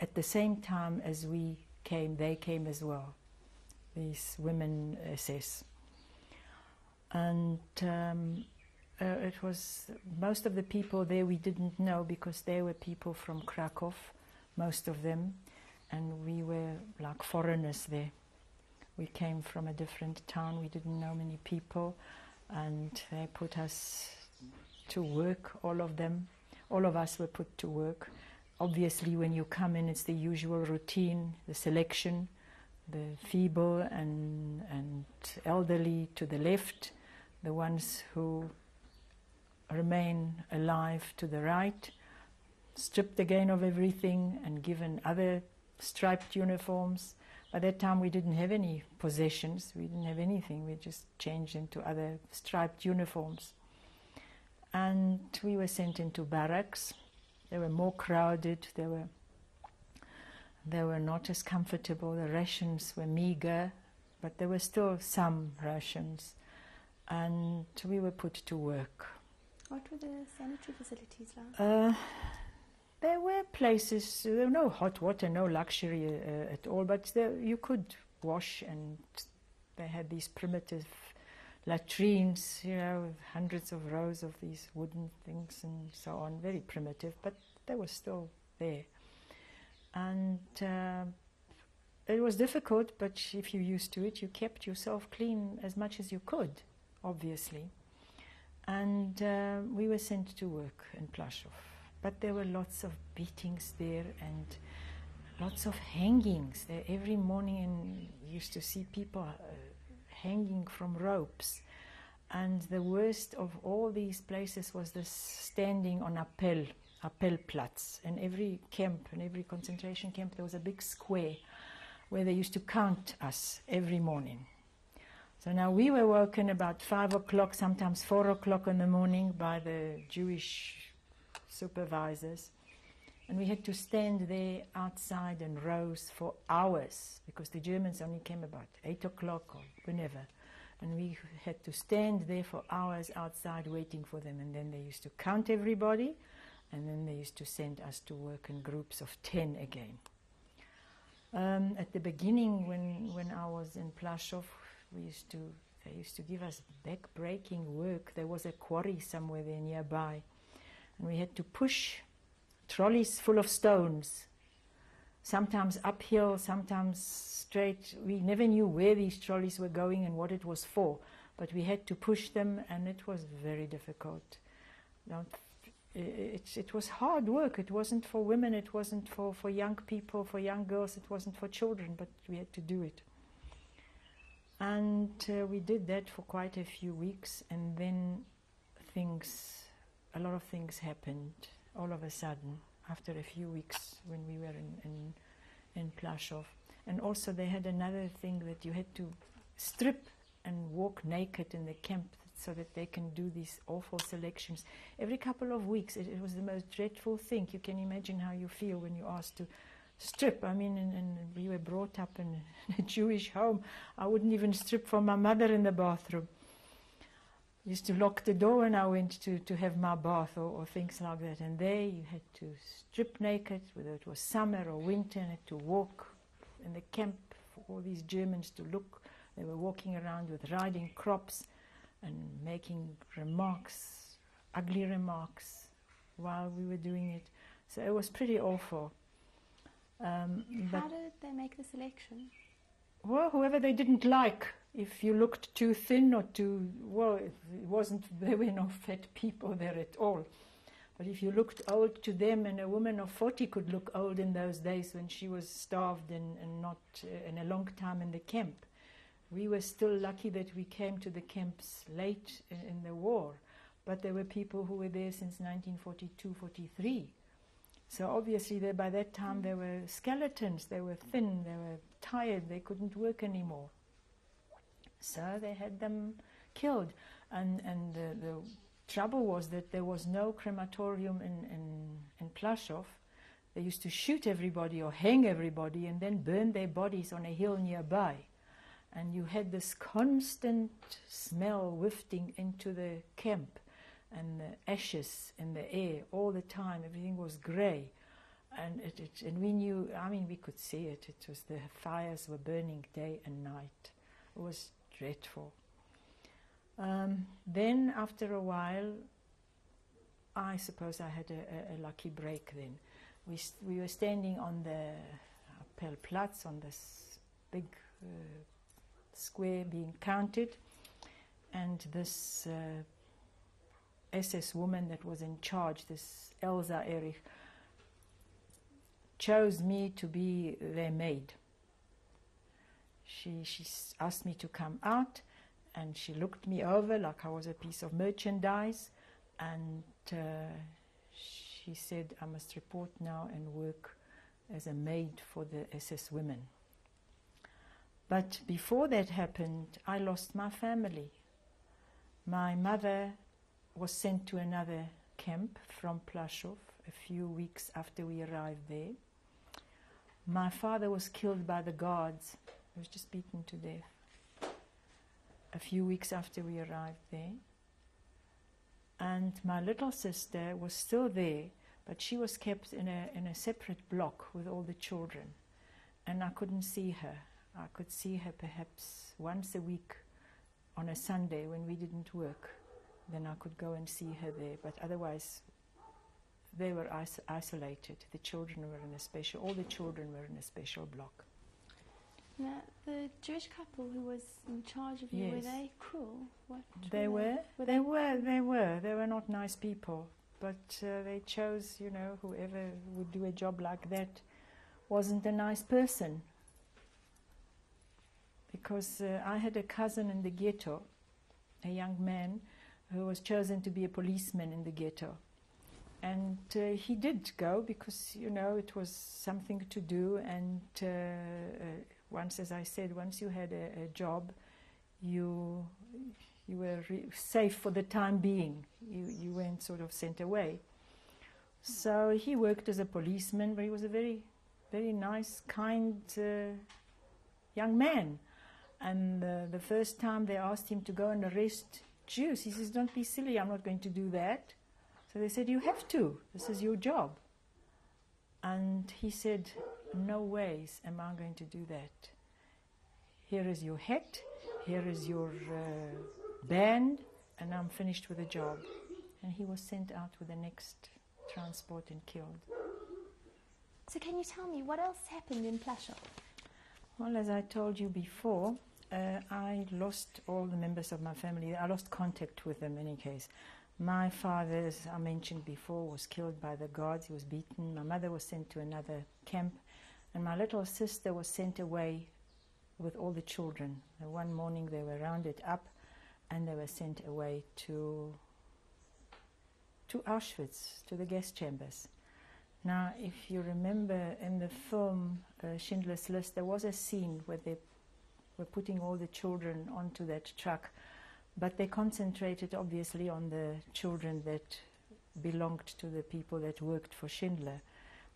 At the same time as we came, they came as well, these women SS. And it was, most of the people there we didn't know, because they were people from Krakow, most of them, and we were like foreigners there. We came from a different town, we didn't know many people, and they put us to work, all of them. All of us were put to work. Obviously, when you come in, it's the usual routine, the selection, the feeble and elderly to the left, the ones who remain alive to the right, stripped again of everything and given other striped uniforms. By that time, we didn't have any possessions, we didn't have anything, we just changed into other striped uniforms. And we were sent into barracks. They were more crowded, they were not as comfortable, the rations were meager, but there were still some rations, and we were put to work. What were the sanitary facilities like? There were places, there were no hot water, no luxury at all, but you could wash, and they had these primitive latrines, you know, with hundreds of rows of these wooden things and so on, very primitive, but they were still there. And it was difficult, but if you're used to it, you kept yourself clean as much as you could, obviously. And we were sent to work in Płaszów. But there were lots of beatings there and lots of hangings. There every morning you used to see people hanging from ropes. And the worst of all these places was this standing on Appellplatz. In every camp, in every concentration camp, there was a big square where they used to count us every morning. So now we were woken about 5 o'clock, sometimes 4 o'clock in the morning by the Jewish supervisors. And we had to stand there outside in rows for hours, because the Germans only came about 8 o'clock or whenever. And we had to stand there for hours outside waiting for them. And then they used to count everybody, and then they used to send us to work in groups of 10 again. At the beginning, when I was in Płaszów, they used to give us back-breaking work. There was a quarry somewhere there nearby, and we had to push trolleys full of stones, sometimes uphill, sometimes straight. We never knew where these trolleys were going and what it was for, but we had to push them, and it was very difficult. It was hard work. It wasn't for women, it wasn't for young people, for young girls, it wasn't for children, but we had to do it. And we did that for quite a few weeks, and then a lot of things happened all of a sudden after a few weeks when we were in Płaszów. And also they had another thing that you had to strip and walk naked in the camp so that they can do these awful selections. Every couple of weeks, it was the most dreadful thing. You can imagine how you feel when you're asked to strip. I mean, and we were brought up in a Jewish home. I wouldn't even strip for my mother in the bathroom. I used to lock the door when I went to have my bath or things like that. And there you had to strip naked, whether it was summer or winter, and had to walk in the camp for all these Germans to look. They were walking around with riding crops and making remarks, ugly remarks, while we were doing it. So it was pretty awful. How did they make the selection? Well, whoever they didn't like. If you looked too thin or too, well, there were no fat people there at all. But if you looked old to them, and a woman of 40 could look old in those days when she was starved and not in a long time in the camp. We were still lucky that we came to the camps late in the war, but there were people who were there since 1942-43. So obviously by that time they were skeletons, they were thin, they were tired, they couldn't work anymore. So they had them killed. And the trouble was that there was no crematorium in Płaszów. They used to shoot everybody or hang everybody and then burn their bodies on a hill nearby. And you had this constant smell wafting into the camp, and the ashes in the air all the time. Everything was grey, and and we knew. I mean, we could see it. It was the fires were burning day and night. It was dreadful. Then, after a while, I suppose I had a lucky break. Then we were standing on the Platz, on this big square being counted, and this SS woman that was in charge, this Elsa Erich, chose me to be their maid. She asked me to come out, and she looked me over like I was a piece of merchandise, and she said, I must report now and work as a maid for the SS women. But before that happened, I lost my family. My mother was sent to another camp from Płaszów a few weeks after we arrived there. My father was killed by the guards. He was just beaten to death a few weeks after we arrived there. And my little sister was still there, but she was kept in a separate block with all the children, and I couldn't see her. I could see her perhaps once a week on a Sunday when we didn't work. Then I could go and see her there, but otherwise they were isolated. The children were all the children were in a special block. Now, the Jewish couple who was in charge of you, Yes. were they cruel? They were not nice people, but they chose, whoever would do a job like that wasn't a nice person. Because I had a cousin in the ghetto, a young man who was chosen to be a policeman in the ghetto. And he did go because, it was something to do. And once, as I said, once you had a job, you were safe for the time being. You weren't sort of sent away. So he worked as a policeman, but he was a very, very nice, kind young man. And the first time they asked him to go and arrest Jews, he says, don't be silly, I'm not going to do that. So they said, you have to, this is your job. And he said, no ways am I going to do that. Here is your hat, here is your band, and I'm finished with the job. And he was sent out with the next transport and killed. So can you tell me what else happened in Płaszów? Well, as I told you before, I lost all the members of my family. I lost contact with them in any case. My father, as I mentioned before, was killed by the guards. He was beaten. My mother was sent to another camp. And my little sister was sent away with all the children. And one morning they were rounded up and they were sent away to Auschwitz, to the gas chambers. Now, if you remember in the film Schindler's List, there was a scene where they were putting all the children onto that truck, but they concentrated obviously on the children that belonged to the people that worked for Schindler.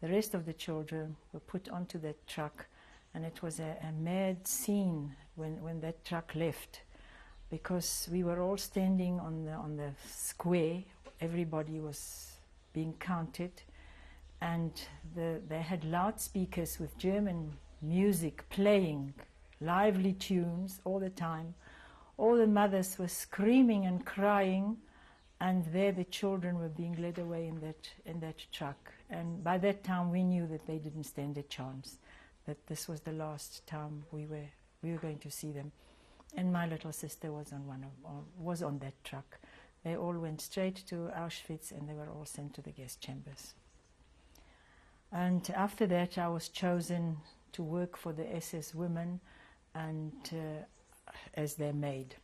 The rest of the children were put onto that truck, and it was a mad scene when that truck left, because we were all standing on the square. Everybody was being counted, and they had loudspeakers with German music playing, lively tunes all the time. All the mothers were screaming and crying, and there the children were being led away in that truck. And by that time we knew that they didn't stand a chance, that this was the last time we were going to see them. And my little sister was on that truck. They all went straight to Auschwitz, and they were all sent to the gas chambers. And after that I was chosen to work for the SS women and as their maid.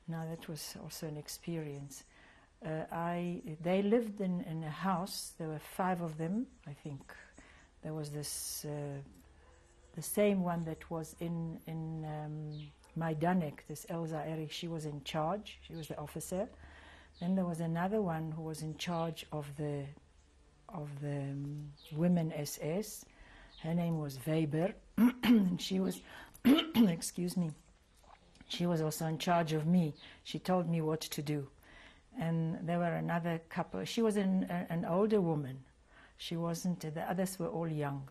Now that was also an experience. They lived in a house. There were 5 of them, I think. There was this the same one that was in Majdanek, this Elsa Erich. She was in charge. She was the officer. Then there was another one who was in charge of the women SS. Her name was Weber. And she was, excuse me, she was also in charge of me. She told me what to do. And there were another couple. She was an older woman. She wasn't, the others were all young.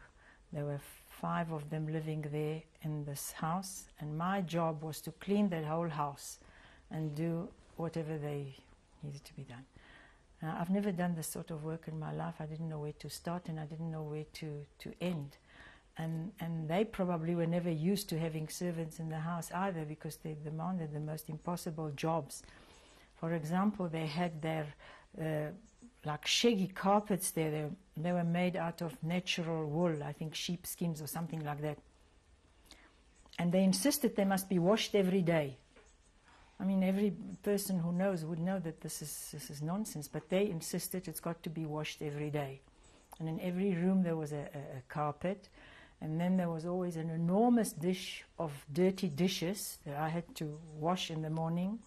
There were 5 of them living there in this house, and my job was to clean that whole house and do whatever they needed to be done. Now, I've never done this sort of work in my life. I didn't know where to start, and I didn't know where to end. And they probably were never used to having servants in the house either, because they demanded the most impossible jobs. For example, they had their like shaggy carpets there. They were made out of natural wool, I think sheepskins or something like that. And they insisted they must be washed every day. I mean, every person who knows would know that this is nonsense, but they insisted it's got to be washed every day. And in every room there was a carpet, and then there was always an enormous dish of dirty dishes that I had to wash in the morning.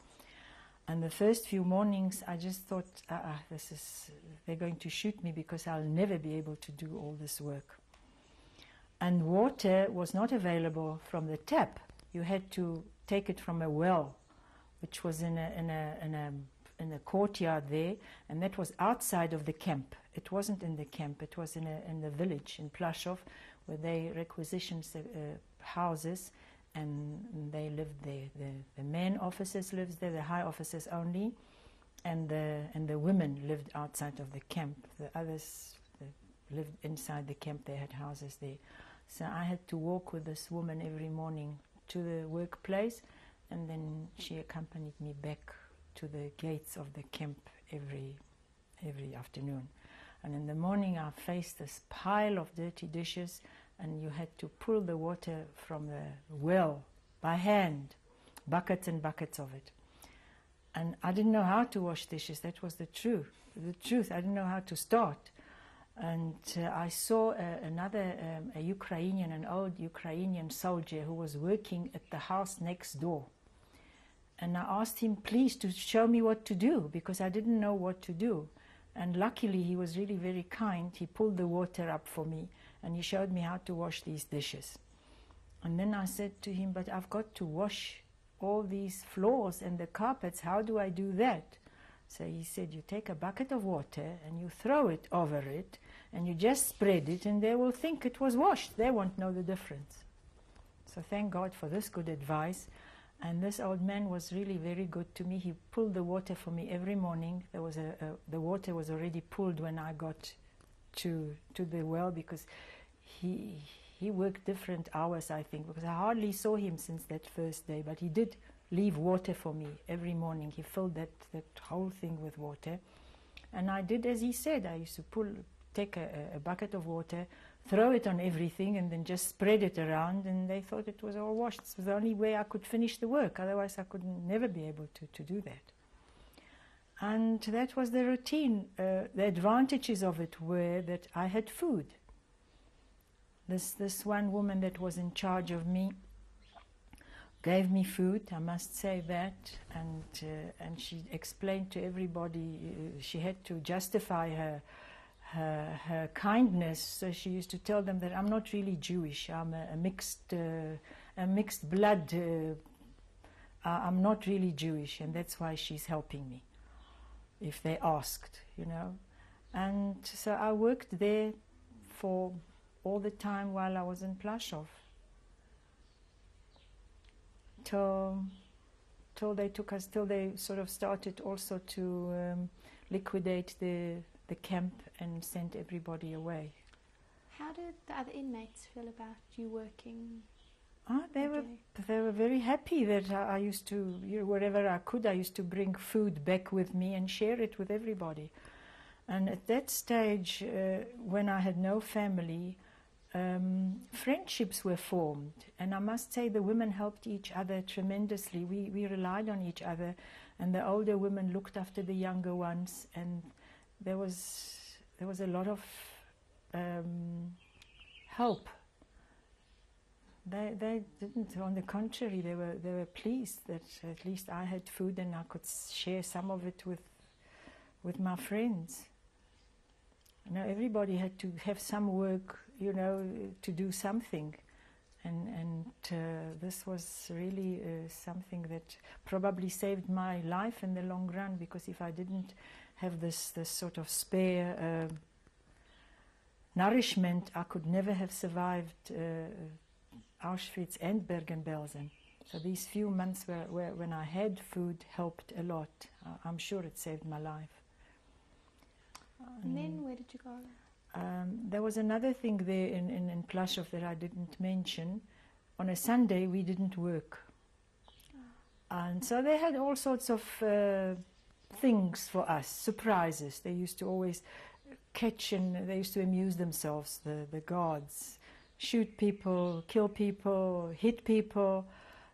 And the first few mornings I just thought, they're going to shoot me because I'll never be able to do all this work. And water was not available from the tap. You had to take it from a well, which was in a courtyard there, and that was outside of the camp. It wasn't in the camp. It was in the village in Płaszów, where they requisitioned houses, and they lived there. The men officers lived there, the high officers only, and the women lived outside of the camp. The others lived inside the camp. They had houses there. So I had to walk with this woman every morning to the workplace, and then she accompanied me back to the gates of the camp every afternoon. And in the morning I faced this pile of dirty dishes, and you had to pull the water from the well by hand, buckets and buckets of it. And I didn't know how to wash dishes. That was the truth. I didn't know how to start. And I saw an old Ukrainian soldier who was working at the house next door. And I asked him, please, to show me what to do, because I didn't know what to do. And luckily, he was really very kind. He pulled the water up for me, and he showed me how to wash these dishes. And then I said to him, but I've got to wash all these floors and the carpets. How do I do that? So he said, you take a bucket of water and you throw it over it, and you just spread it, and they will think it was washed. They won't know the difference. So thank God for this good advice. And this old man was really very good to me. He pulled the water for me every morning. There was the water was already pulled when I got to the well, because he worked different hours, I think, because I hardly saw him since that first day. But he did leave water for me every morning. He filled that whole thing with water. And I did as he said. I used to take a bucket of water, throw it on everything, and then just spread it around, and they thought it was all washed. It was the only way I could finish the work, otherwise I could never be able to do that. And that was the routine. The advantages of it were that I had food. This one woman that was in charge of me gave me food, I must say that, and she explained to everybody, she had to justify her kindness, so she used to tell them that I'm not really Jewish, I'm a mixed blood, I'm not really Jewish, and that's why she's helping me, if they asked, you know. And so I worked there for all the time while I was in Płaszów, till they sort of started also to liquidate the camp and sent everybody away. How did the other inmates feel about you working? They were very happy that I used to, wherever I could, I used to bring food back with me and share it with everybody. And at that stage, when I had no family, friendships were formed. And I must say the women helped each other tremendously. We relied on each other, and the older women looked after the younger ones, and there was a lot of help. They didn't. On the contrary, they were pleased that at least I had food and I could share some of it with my friends. You know, everybody had to have some work, you know, to do something, and this was really something that probably saved my life in the long run, because if I didn't have this sort of spare nourishment, I could never have survived Auschwitz and Bergen-Belsen. So these few months when I had food helped a lot. I'm sure it saved my life. And then where did you go? There was another thing there in Płaszów that I didn't mention. On a Sunday we didn't work. And so they had all sorts of things for us, surprises. They used to always catch, and they used to amuse themselves, the guards. Shoot people, kill people, hit people.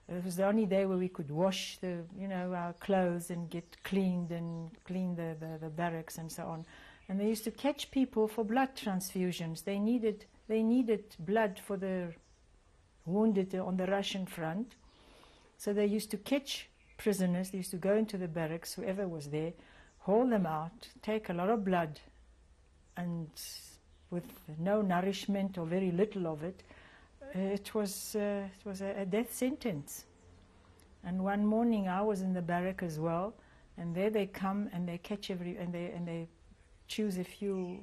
It was the only day where we could wash our clothes and get cleaned and clean the barracks and so on. And they used to catch people for blood transfusions. They needed blood for the wounded on the Russian front. So they used to catch prisoners. They used to go into the barracks, whoever was there, haul them out, take a lot of blood, and with no nourishment or very little of it, it was a death sentence. And one morning I was in the barrack as well, and there they come and they catch and they choose a few.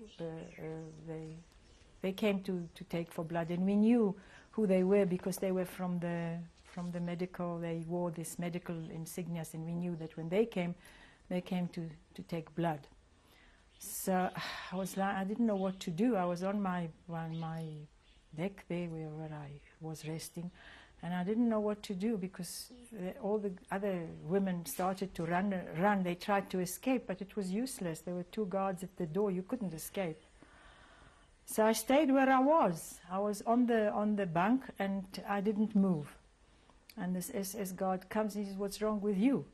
They came to take for blood, and we knew who they were because they were from the medical. They wore this medical insignias, and we knew that when they came to take blood. So I didn't know what to do. I was on my deck there where I was resting, and I didn't know what to do because all the other women started to run. They tried to escape, but it was useless. There were 2 guards at the door. You couldn't escape. So I stayed where I was. I was on the bunk, and I didn't move. And this SS guard comes and he says, "What's wrong with you?"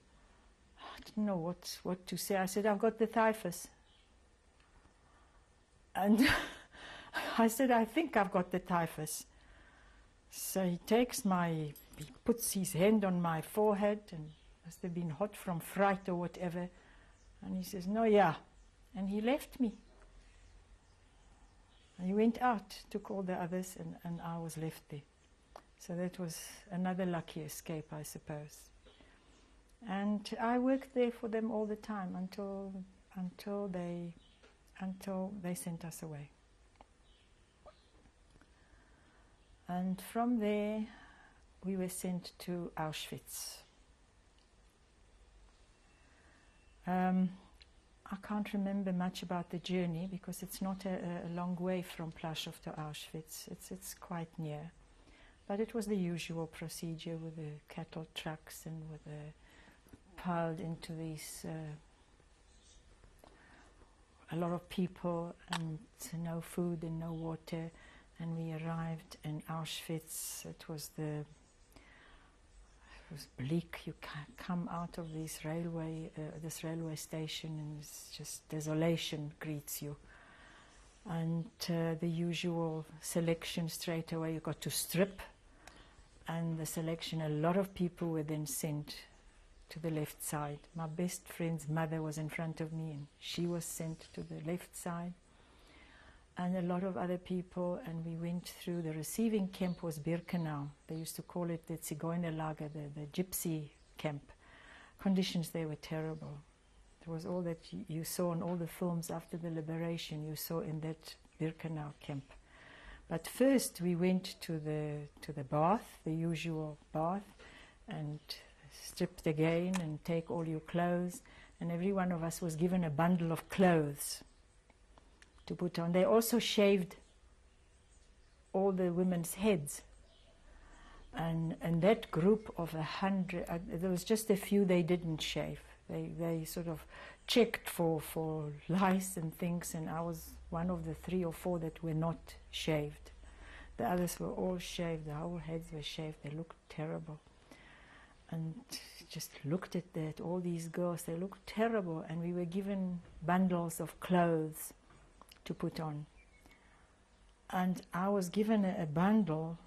I didn't know what to say. I said, "I've got the typhus." And I said, "I think I've got the typhus." So he puts his hand on my forehead, and must have been hot from fright or whatever. And he says, "No, yeah." And he left me. And he went out, took all the others, and I was left there. So that was another lucky escape, I suppose. And I worked there for them all the time until they sent us away. And from there we were sent to Auschwitz. I can't remember much about the journey because it's not a long way from Płaszów to Auschwitz. It's quite near. But it was the usual procedure with the cattle trucks and with the piled into these a lot of people and no food and no water. And we arrived in Auschwitz. It was bleak. You come out of this railway station, and it's just desolation greets you. And the usual selection straight away. You got to strip, and the selection. A lot of people were then sent to the left side. My best friend's mother was in front of me, and she was sent to the left side. And a lot of other people, and we went through. The receiving camp was Birkenau. They used to call it the Zigeunerlager, the gypsy camp. Conditions there were terrible. It was all that you saw in all the films after the liberation, you saw in that Birkenau camp. But first we went to the bath, the usual bath, and stripped again and take all your clothes. And every one of us was given a bundle of clothes to put on. They also shaved all the women's heads. And that group of 100, there was just a few they didn't shave. They sort of checked for lice and things, and I was one of the 3 or 4 that were not shaved. The others were all shaved, the whole heads were shaved. They looked terrible. And just looked at that, all these girls, they looked terrible, and we were given bundles of clothes to put on. And I was given a bundle,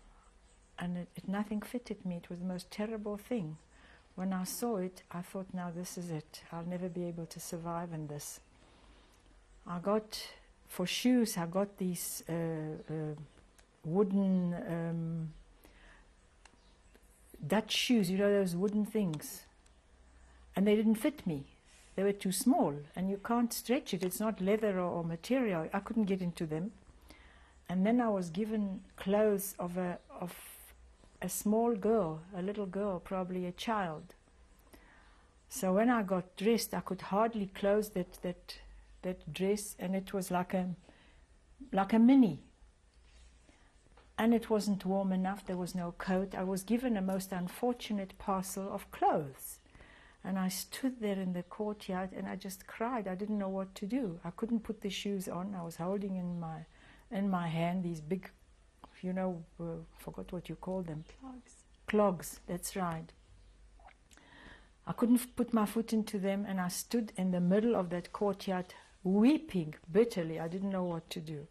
and nothing fitted me. It was the most terrible thing. When I saw it, I thought, now this is it. I'll never be able to survive in this. I got, for shoes, I got these wooden Dutch shoes, you know, those wooden things. And they didn't fit me. They were too small, and you can't stretch it. It's not leather or material. I couldn't get into them. And then I was given clothes of a small girl, a little girl, probably a child. So when I got dressed, I could hardly close that dress, and it was like a mini. And it wasn't warm enough. There was no coat. I was given a most unfortunate parcel of clothes. And I stood there in the courtyard and I just cried. I didn't know what to do. I couldn't put the shoes on. I was holding in my hand these big, you know, forgot what you call them. Clogs. Clogs, that's right. I couldn't put my foot into them, and I stood in the middle of that courtyard weeping bitterly. I didn't know what to do.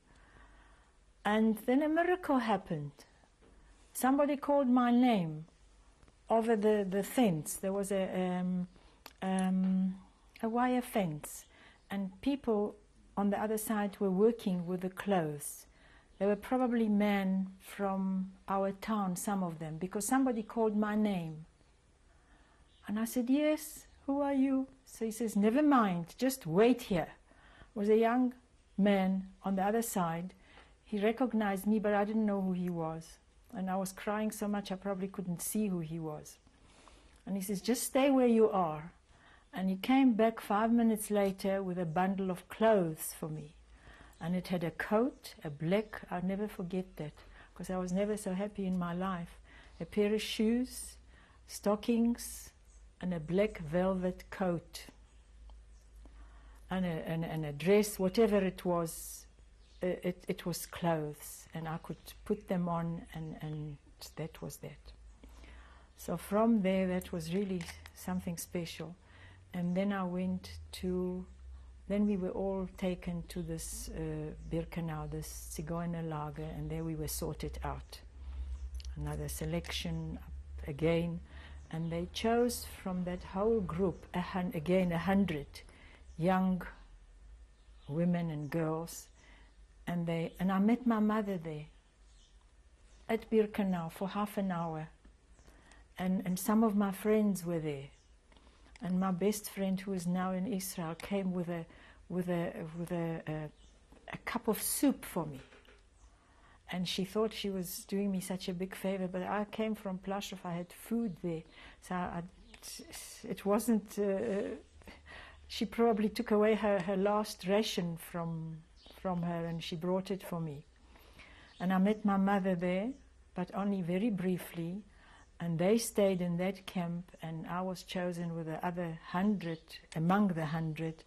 And then a miracle happened. Somebody called my name over the fence. There was a wire fence, and people on the other side were working with the clothes. They were probably men from our town, some of them, because somebody called my name. And I said, yes, who are you? So he says, never mind, just wait here. There was a young man on the other side. He recognized me, but I didn't know who he was. And I was crying so much I probably couldn't see who he was. And he says, just stay where you are. And he came back 5 minutes later with a bundle of clothes for me. And it had a coat, a black, I'll never forget that, because I was never so happy in my life. A pair of shoes, stockings, and a black velvet coat. And a dress, whatever it was, it was clothes, and I could put them on, and that was that. So from there, that was really something special. And then I went to, then we were all taken to this Birkenau, this Zigeunerlager, and there we were sorted out. Another selection again, and they chose from that whole group, again 100 young women and girls. And I met my mother there at Birkenau for half an hour, and some of my friends were there, and my best friend, who is now in Israel, came with a cup of soup for me, and she thought she was doing me such a big favor, but I came from Płaszów, I had food there, so it wasn't, she probably took away her last ration from her, and she brought it for me. And I met my mother there, but only very briefly, and they stayed in that camp, and I was chosen with the other 100, among the 100,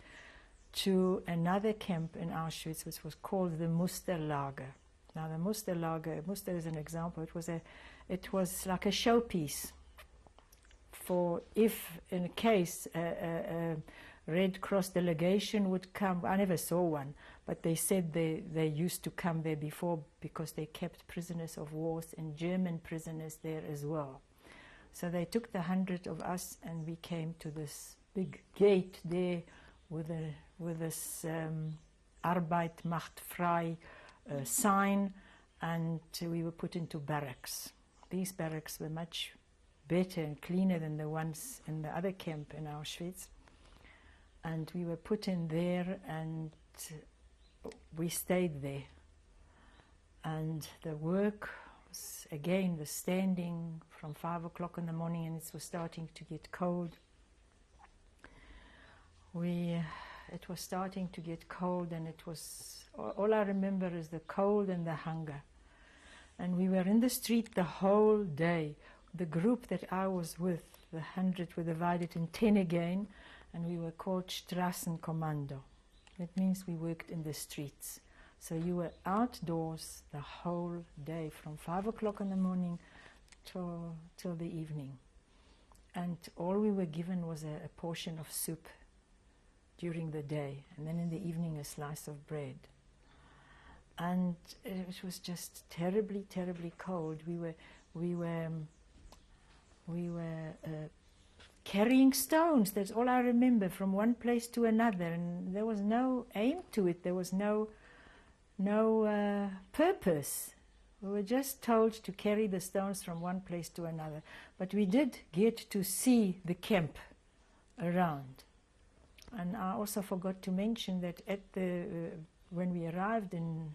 to another camp in Auschwitz, which was called the Musterlager. Now the Musterlager, Muster is an example, it was like a showpiece for if in a case a Red Cross delegation would come. I never saw one, but they said they used to come there before because they kept prisoners of war and German prisoners there as well. So they took the 100 of us and we came to this big gate there with this Arbeit macht frei sign, and we were put into barracks. These barracks were much better and cleaner than the ones in the other camp in Auschwitz. And we were put in there and we stayed there. And the work was, again, the standing from 5 o'clock in the morning, and it was starting to get cold. It was starting to get cold, and it was, all I remember is the cold and the hunger. And we were in the street the whole day. The group that I was with, the 100, were divided in 10 again, and we were called Straßenkommando. That means we worked in the streets. So you were outdoors the whole day, from 5 o'clock in the morning till the evening. And all we were given was a portion of soup during the day, and then in the evening a slice of bread. And it was just terribly, terribly cold. We were carrying stones. That's all I remember, from one place to another, and there was no aim to it. There was no purpose. We were just told to carry the stones from one place to another. But we did get to see the camp around. And I also forgot to mention that at when we arrived in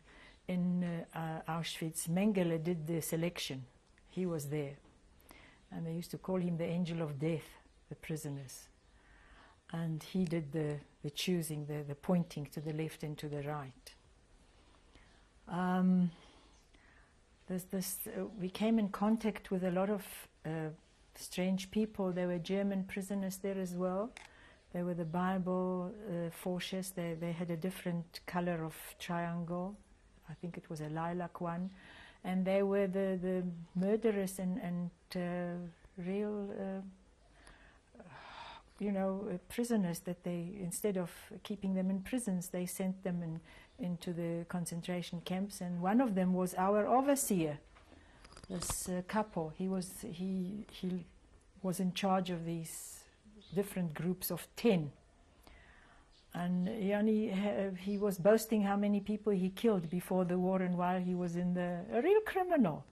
Auschwitz, Mengele did the selection. He was there. And they used to call him the angel of death, the prisoners. And he did the choosing, the pointing to the left and to the right. We came in contact with a lot of strange people. There were German prisoners there as well. They were the Bible Forsches. They had a different color of triangle. I think it was a lilac one. And they were the murderers and real, prisoners that they, instead of keeping them in prisons, they sent them into the concentration camps. And one of them was our overseer, this Kapo. He was in charge of these different groups of 10, and he was boasting how many people he killed before the war and while he was in a real criminal.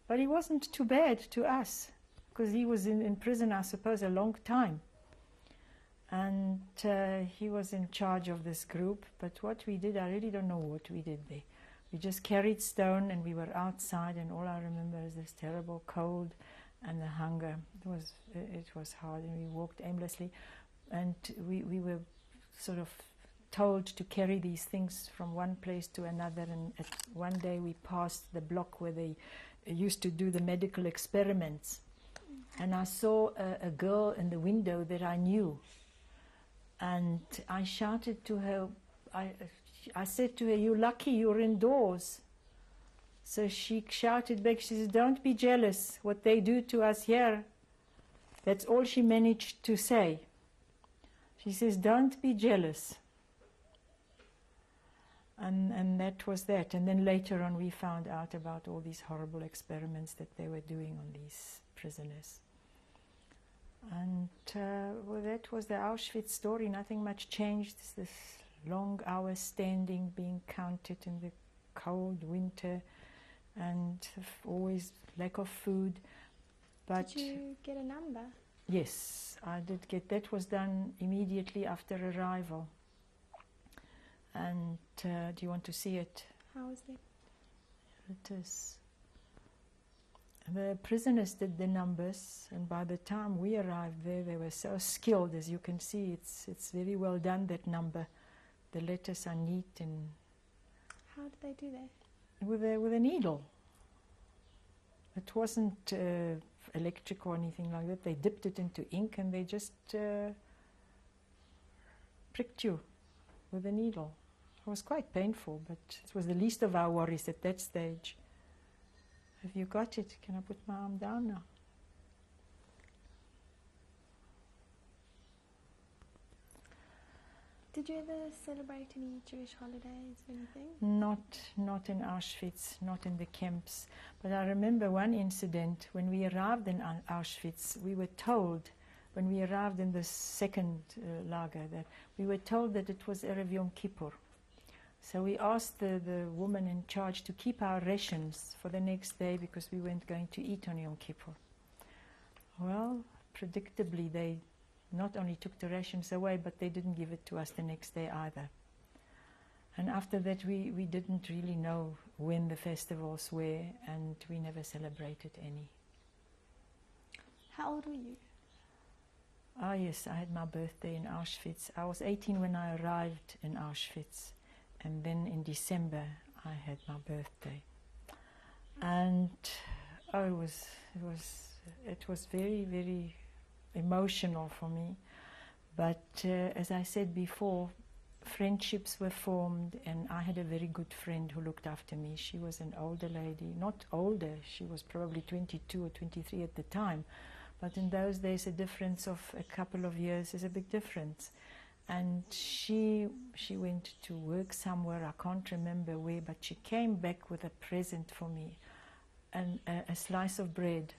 But he wasn't too bad to us, because he was in prison, I suppose, a long time, and he was in charge of this group. But what we did, I really don't know what we did there. We just carried stone, and we were outside, and all I remember is this terrible cold and the hunger. It was hard, and we walked aimlessly, and we were sort of told to carry these things from one place to another. And one day we passed the block where they used to do the medical experiments, and I saw a girl in the window that I knew, and I shouted to her, I said to her, "You're lucky you're indoors." So she shouted back, she says, "Don't be jealous what they do to us here." That's all she managed to say. She says, "Don't be jealous." And that was that. And then later on we found out about all these horrible experiments that they were doing on these prisoners. And that was the Auschwitz story. Nothing much changed. This long hours standing, being counted in the cold winter, and always lack of food. But did you get a number? Yes, I did get. That was done immediately after arrival. And do you want to see it? How was it? letters. The prisoners did the numbers, and by the time we arrived there, they were so skilled. As you can see, it's very well done, that number. The letters are neat. And how did they do that? with a needle. It wasn't electric or anything like that. They dipped it into ink and they just pricked you with a needle. It was quite painful, but it was the least of our worries at that stage. Have you got it? Can I put my arm down now? Did you ever celebrate any Jewish holidays or anything? Not in Auschwitz, not in the camps. But I remember one incident when we arrived in Auschwitz. We were told, when we arrived in the second lager, that we were told that it was Erev Yom Kippur. So we asked the woman in charge to keep our rations for the next day because we weren't going to eat on Yom Kippur. Well, predictably, they not only took the rations away, but they didn't give it to us the next day either. And after that, we didn't really know when the festivals were, and we never celebrated any. How old were you? Ah, yes, I had my birthday in Auschwitz. I was 18 when I arrived in Auschwitz, and then in December I had my birthday. And oh, it was very, very emotional for me. But as I said before, friendships were formed, and I had a very good friend who looked after me. She was an older lady, not older, she was probably 22 or 23 at the time, but in those days a difference of a couple of years is a big difference. And she went to work somewhere, I can't remember where, but she came back with a present for me, and a slice of bread.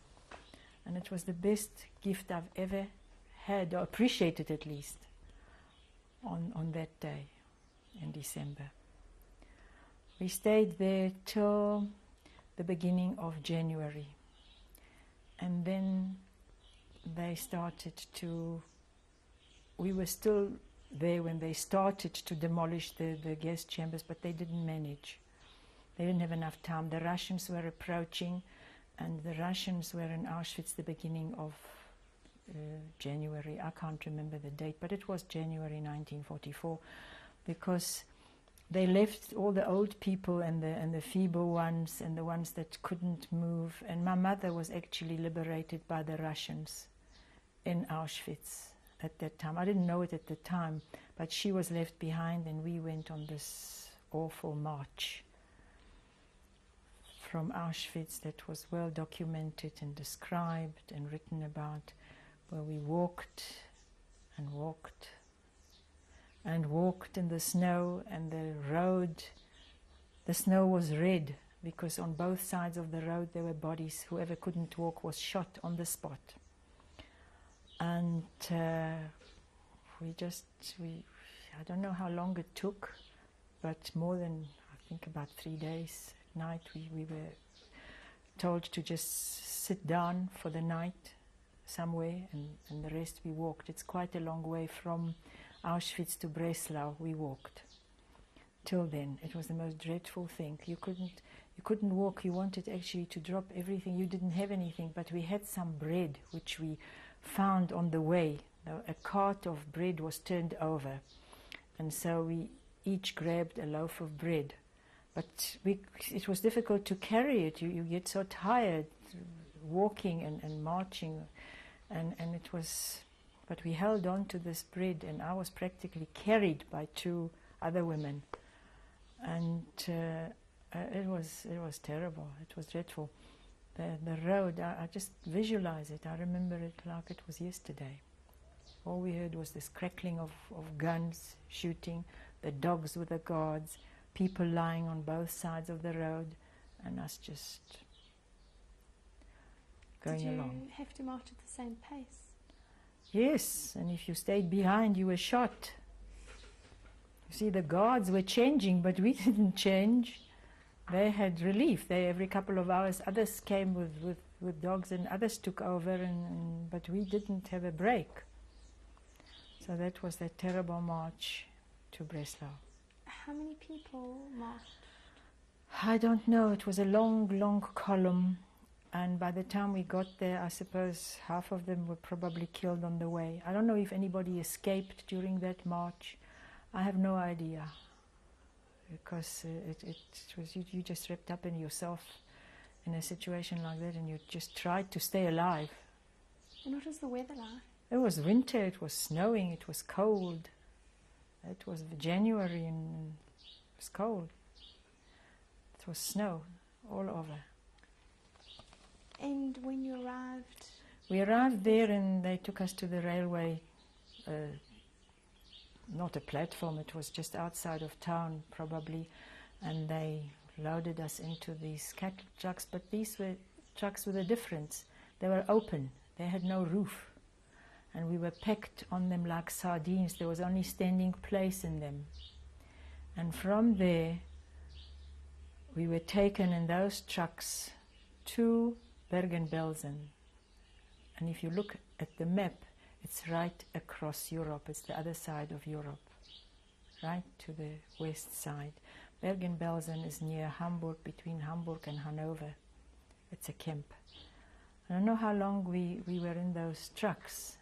And it was the best gift I've ever had, or appreciated at least, on that day in December. We stayed there till the beginning of January. And then they started to, we were still there when they started to demolish the gas chambers, but they didn't manage. They didn't have enough time. The Russians were approaching, and the Russians were in Auschwitz the beginning of January. I can't remember the date, but it was January 1944, because they left all the old people and the feeble ones and the ones that couldn't move. And my mother was actually liberated by the Russians in Auschwitz at that time. I didn't know it at the time, but she was left behind, and we went on this awful march from Auschwitz that was well documented and described and written about, where we walked and walked and walked in the snow, and the road, the snow was red because on both sides of the road there were bodies. Whoever couldn't walk was shot on the spot. And I don't know how long it took, but more than, I think, about 3 days. At night we were told to just sit down for the night somewhere, and the rest we walked. It's quite a long way from Auschwitz to Breslau. We walked. Till then, it was the most dreadful thing. You couldn't walk. You wanted actually to drop everything. You didn't have anything, but we had some bread which we found on the way. A cart of bread was turned over, and so we each grabbed a loaf of bread. But it was difficult to carry it. You get so tired walking and marching, and it was. But we held on to this bread, and I was practically carried by 2 other women, and it was terrible. It was dreadful. The road, I just visualize it. I remember it like it was yesterday. All we heard was this crackling of guns, shooting, the dogs with the guards, people lying on both sides of the road, and us just going along. Did you have to march at the same pace? Yes, and if you stayed behind, you were shot. You see, the guards were changing, but we didn't change. They had relief. Every couple of hours, others came with dogs, and others took over, but we didn't have a break. So that was that terrible march to Breslau. How many people marched? I don't know, it was a long, long column, and by the time we got there, I suppose half of them were probably killed on the way. I don't know if anybody escaped during that march. I have no idea, because it was you just wrapped up in yourself in a situation like that, and you just tried to stay alive. And what was the weather like? It was winter, it was snowing, it was cold. It was January and it was cold. It was snow all over. And when you arrived? We arrived there and they took us to the railway, not a platform, it was just outside of town probably, and they loaded us into these cattle trucks, but these were trucks with a difference. They were open, they had no roof, and we were packed on them like sardines. There was only standing place in them. And from there we were taken in those trucks to Bergen-Belsen. And if you look at the map, it's right across Europe. It's the other side of Europe, right to the west side. Bergen-Belsen is near Hamburg, between Hamburg and Hanover. It's a camp. I don't know how long we were in those trucks,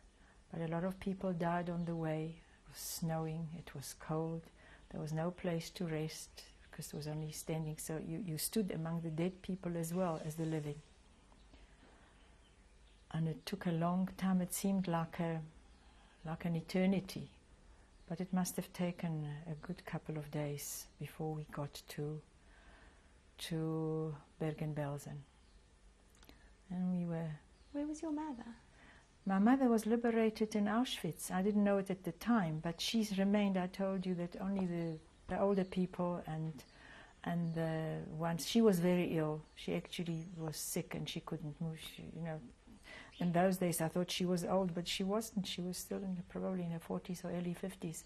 but a lot of people died on the way. It was snowing, it was cold, there was no place to rest because it was only standing, so you stood among the dead people as well as the living. And it took a long time. It seemed like an eternity, but it must have taken a good couple of days before we got to Bergen-Belsen. And we were... Where was your mother? My mother was liberated in Auschwitz. I didn't know it at the time, but she's remained. I told you that only the older people and the ones... She was very ill. She actually was sick and she couldn't move. In those days I thought she was old, but she wasn't. She was still probably in her 40s or early 50s.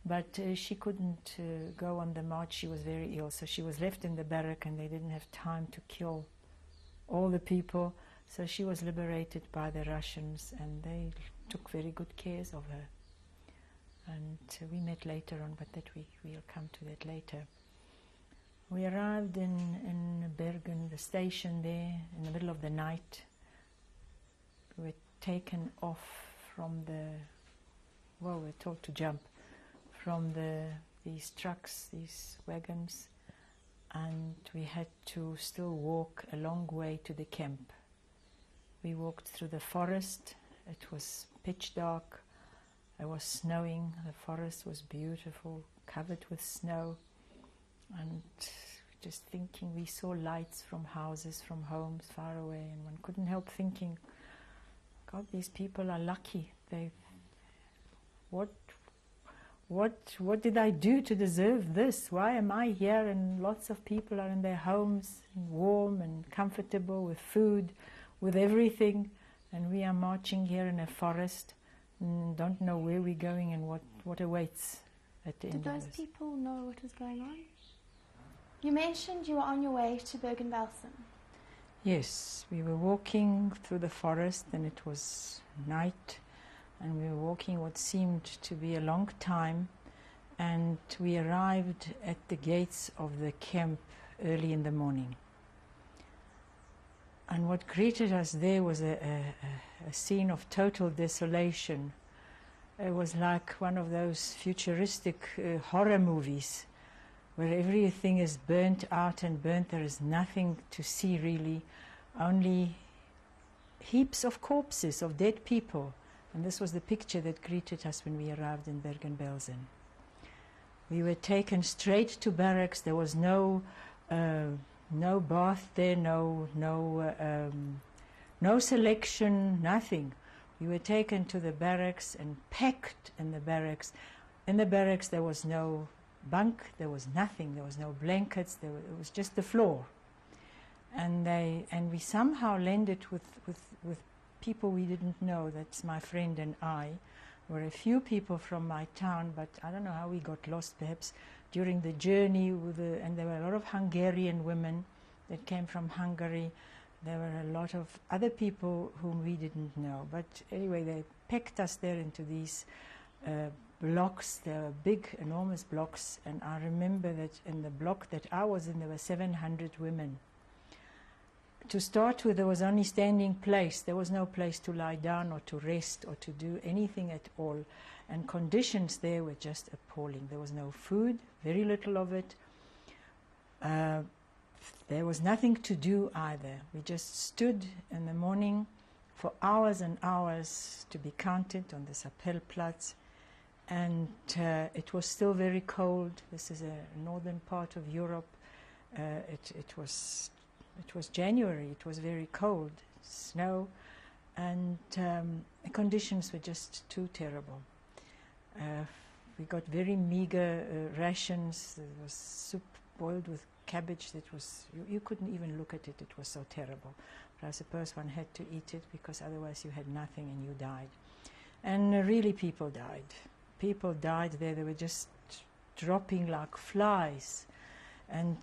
But she couldn't go on the march. She was very ill, so she was left in the barrack and they didn't have time to kill all the people. So she was liberated by the Russians and they took very good care of her. And we met later on, but we'll come to that later. We arrived in Bergen, the station there, in the middle of the night. We were taken off from we were told to jump from these trucks, these wagons, and we had to still walk a long way to the camp. We walked through the forest. It was pitch dark. It was snowing. The forest was beautiful, covered with snow, and just thinking, we saw lights from houses, from homes far away, and one couldn't help thinking, God, these people are lucky. What did I do to deserve this? Why am I here? And lots of people are in their homes, warm and comfortable, with food, with everything, and we are marching here in a forest and don't know where we're going and what awaits at the end of this. Did those people know what was going on? You mentioned you were on your way to Bergen-Belsen. Yes, we were walking through the forest and it was night and we were walking what seemed to be a long time, and we arrived at the gates of the camp early in the morning. And what greeted us there was a scene of total desolation. It was like one of those futuristic horror movies where everything is burnt out and burnt. There is nothing to see really, only heaps of corpses of dead people. And this was the picture that greeted us when we arrived in Bergen-Belsen. We were taken straight to barracks. There was no bath there, no selection, nothing. We were taken to the barracks and packed in the barracks. In the barracks there was no bunk, there was nothing, there was no blankets, it was just the floor. And we somehow landed with people we didn't know. That's my friend and I. There were a few people from my town, but I don't know how we got lost, perhaps during the journey, and there were a lot of Hungarian women that came from Hungary. There were a lot of other people whom we didn't know. But anyway, they packed us there into these blocks. There were big, enormous blocks, and I remember that in the block that I was in, there were 700 women. To start with, there was only standing place. There was no place to lie down or to rest or to do anything at all. And conditions there were just appalling. There was no food, very little of it. There was nothing to do either. We just stood in the morning for hours and hours to be counted on the Appellplatz. And it was still very cold. This is a northern part of Europe. It was January. It was very cold, snow, and the conditions were just too terrible. We got very meager rations. There was soup boiled with cabbage that was, you couldn't even look at it. It was so terrible. But I suppose one had to eat it because otherwise you had nothing and you died. And really people died. People died there. They were just dropping like flies. And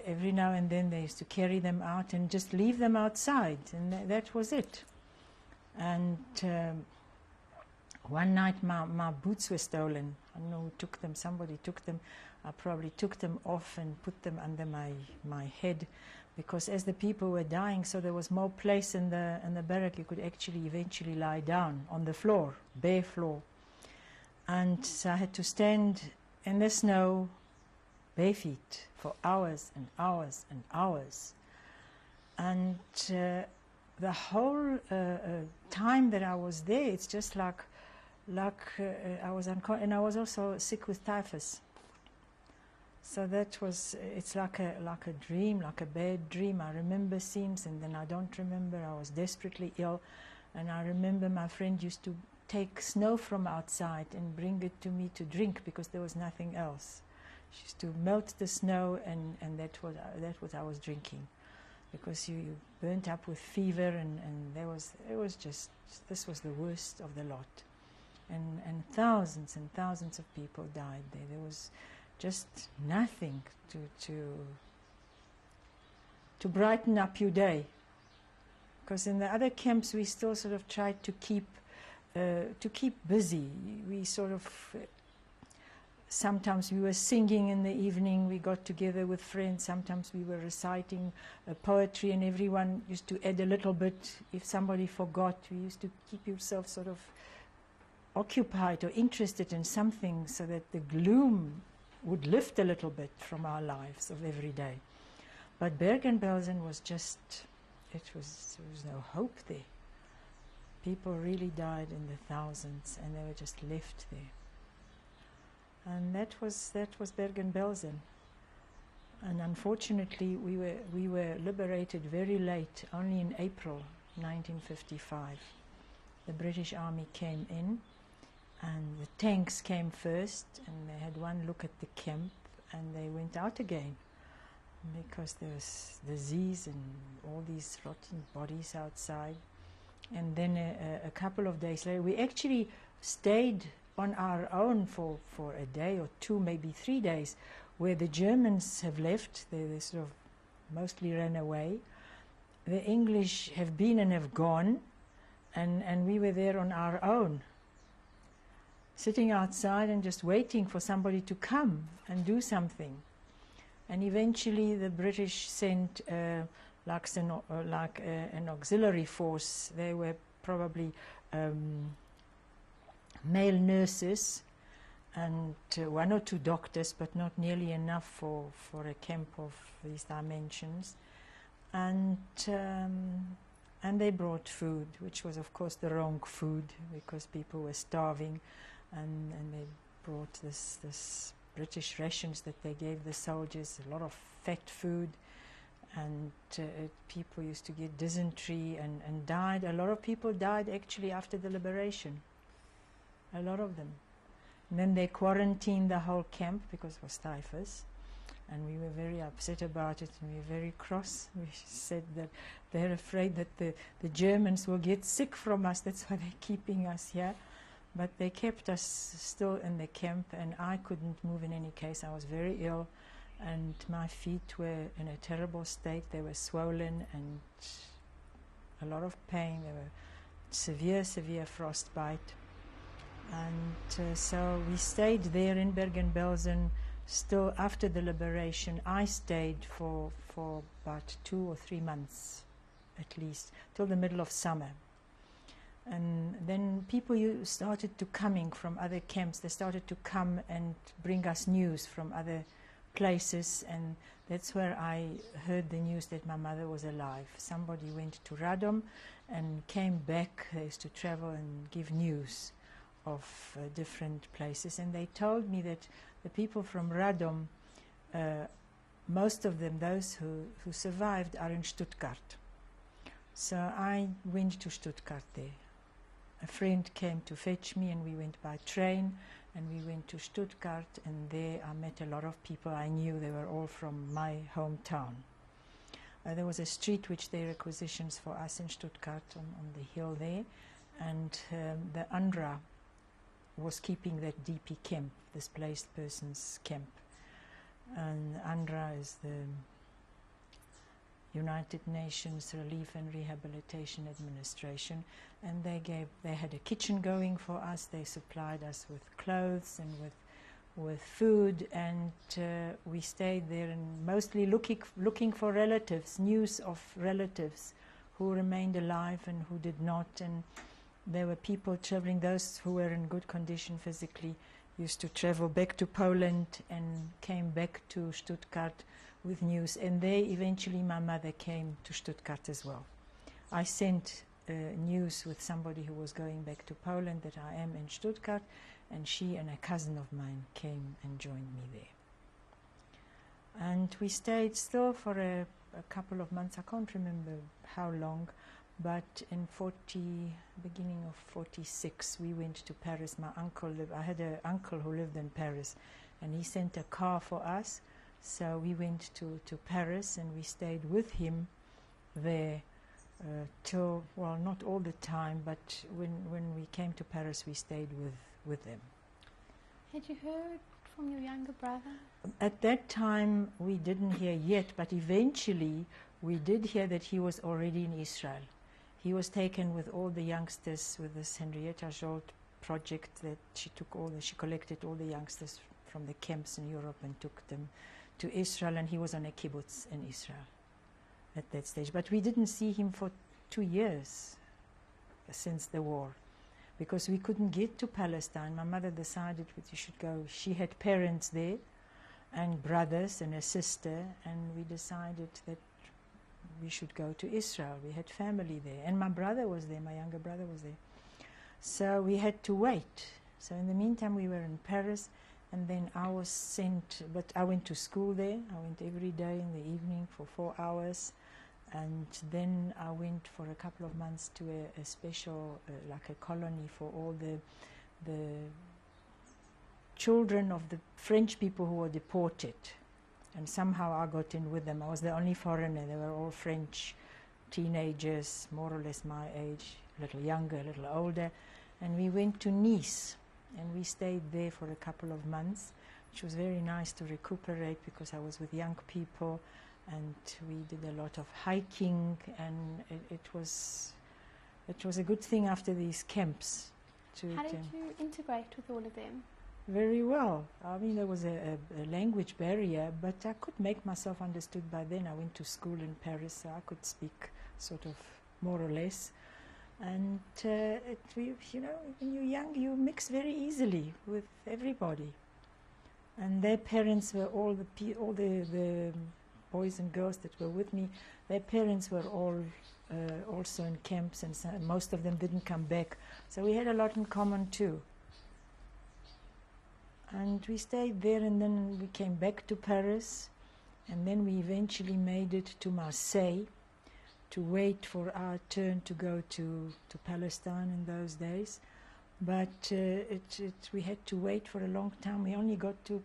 every now and then they used to carry them out and just leave them outside. And that was it. And one night my boots were stolen. I don't know who took them. Somebody took them. I probably took them off and put them under my head, because as the people were dying, so there was more place in the barrack. You could actually eventually lie down on the floor, bare floor. And so I had to stand in the snow, bare feet, for hours and hours and hours. And the whole time that I was there, it's just like I was and I was also sick with typhus. So that was, it's like a dream, like a bad dream. I remember scenes and then I don't remember. I was desperately ill, and I remember my friend used to take snow from outside and bring it to me to drink because there was nothing else. She used to melt the snow, and that was I was drinking, because you burnt up with fever, and it was just, this was the worst of the lot, and thousands and thousands of people died there. There was just nothing to brighten up your day, because in the other camps we still sort of tried to keep busy. We sort of, sometimes we were singing in the evening, we got together with friends, sometimes we were reciting poetry, and everyone used to add a little bit. If somebody forgot, we used to keep yourself sort of occupied or interested in something so that the gloom would lift a little bit from our lives of every day. But Bergen-Belsen was just, there was no hope there. People really died in the thousands, and they were just left there. And that was Bergen-Belsen. And unfortunately, we were liberated very late, only in April 1955. The British Army came in, and the tanks came first, and they had one look at the camp, and they went out again, because there was disease and all these rotten bodies outside. And then a couple of days later, we actually stayed on our own for a day or two, maybe 3 days, where the Germans have left. They sort of mostly ran away. The English have been and have gone, and we were there on our own, sitting outside and just waiting for somebody to come and do something. And eventually the British sent an auxiliary force. They were probably male nurses and one or two doctors, but not nearly enough for a camp of these dimensions. And they brought food, which was of course the wrong food, because people were starving, and they brought this British rations that they gave the soldiers, a lot of fat food, and people used to get dysentery and died. A lot of people died actually after the liberation, a lot of them. And then they quarantined the whole camp because it was typhus, and we were very upset about it, and we were very cross. We said that they're afraid that the Germans will get sick from us, that's why they're keeping us here. But they kept us still in the camp, and I couldn't move in any case. I was very ill, and my feet were in a terrible state. They were swollen and a lot of pain. They were severe frostbite. And so we stayed there in Bergen-Belsen. Still after the liberation, I stayed for about 2 or 3 months at least, till the middle of summer. And then people started to coming from other camps. They started to come and bring us news from other places, and that's where I heard the news that my mother was alive. Somebody went to Radom and came back. They used to travel and give news of different places, and they told me that the people from Radom, most of them, those who survived, are in Stuttgart. So I went to Stuttgart there. A friend came to fetch me, and we went by train, and we went to Stuttgart, and there I met a lot of people I knew. They were all from my hometown. There was a street which they requisitioned for us in Stuttgart on the hill there, and the UNRWA was keeping that DP camp, displaced persons camp. And UNRWA is the United Nations Relief and Rehabilitation Administration, and they had a kitchen going for us. They supplied us with clothes and with food, and we stayed there and mostly looking for relatives, news of relatives who remained alive and who did not. And there were people traveling. Those who were in good condition physically used to travel back to Poland and came back to Stuttgart with news, and there eventually my mother came to Stuttgart as well. I sent news with somebody who was going back to Poland that I am in Stuttgart, and she and a cousin of mine came and joined me there. And we stayed still for a couple of months. I can't remember how long, but in beginning of 46, we went to Paris. My uncle I had an uncle who lived in Paris, and he sent a car for us. So we went to Paris, and we stayed with him there till, well, not all the time, but when we came to Paris, we stayed with them. Had you heard from your younger brother? At that time, we didn't hear yet, but eventually we did hear that he was already in Israel. He was taken with all the youngsters with this Henrietta Jolt project that she collected all the youngsters from the camps in Europe and took them to Israel, and he was on a kibbutz in Israel at that stage. But we didn't see him for 2 years since the war, because we couldn't get to Palestine. My mother decided that we should go. She had parents there and brothers and a sister, and we decided that we should go to Israel. We had family there, and my brother was there, my younger brother was there. So we had to wait. So in the meantime, we were in Paris, and then I was sent, but I went to school there. I went every day in the evening for 4 hours, and then I went for a couple of months to a special, like a colony for all the children of the French people who were deported. And somehow I got in with them. I was the only foreigner. They were all French teenagers, more or less my age, a little younger, a little older. And we went to Nice, and we stayed there for a couple of months, which was very nice to recuperate, because I was with young people, and we did a lot of hiking, and it was a good thing after these camps. How did you integrate with all of them? Very well. I mean, there was a language barrier, but I could make myself understood by then. I went to school in Paris, so I could speak sort of more or less. And you know, when you're young, you mix very easily with everybody. And their parents were all the boys and girls that were with me. Their parents were all also in camps, and most of them didn't come back. So we had a lot in common too. And we stayed there, and then we came back to Paris, and then we eventually made it to Marseille to wait for our turn to go to Palestine in those days. But we had to wait for a long time. We only got to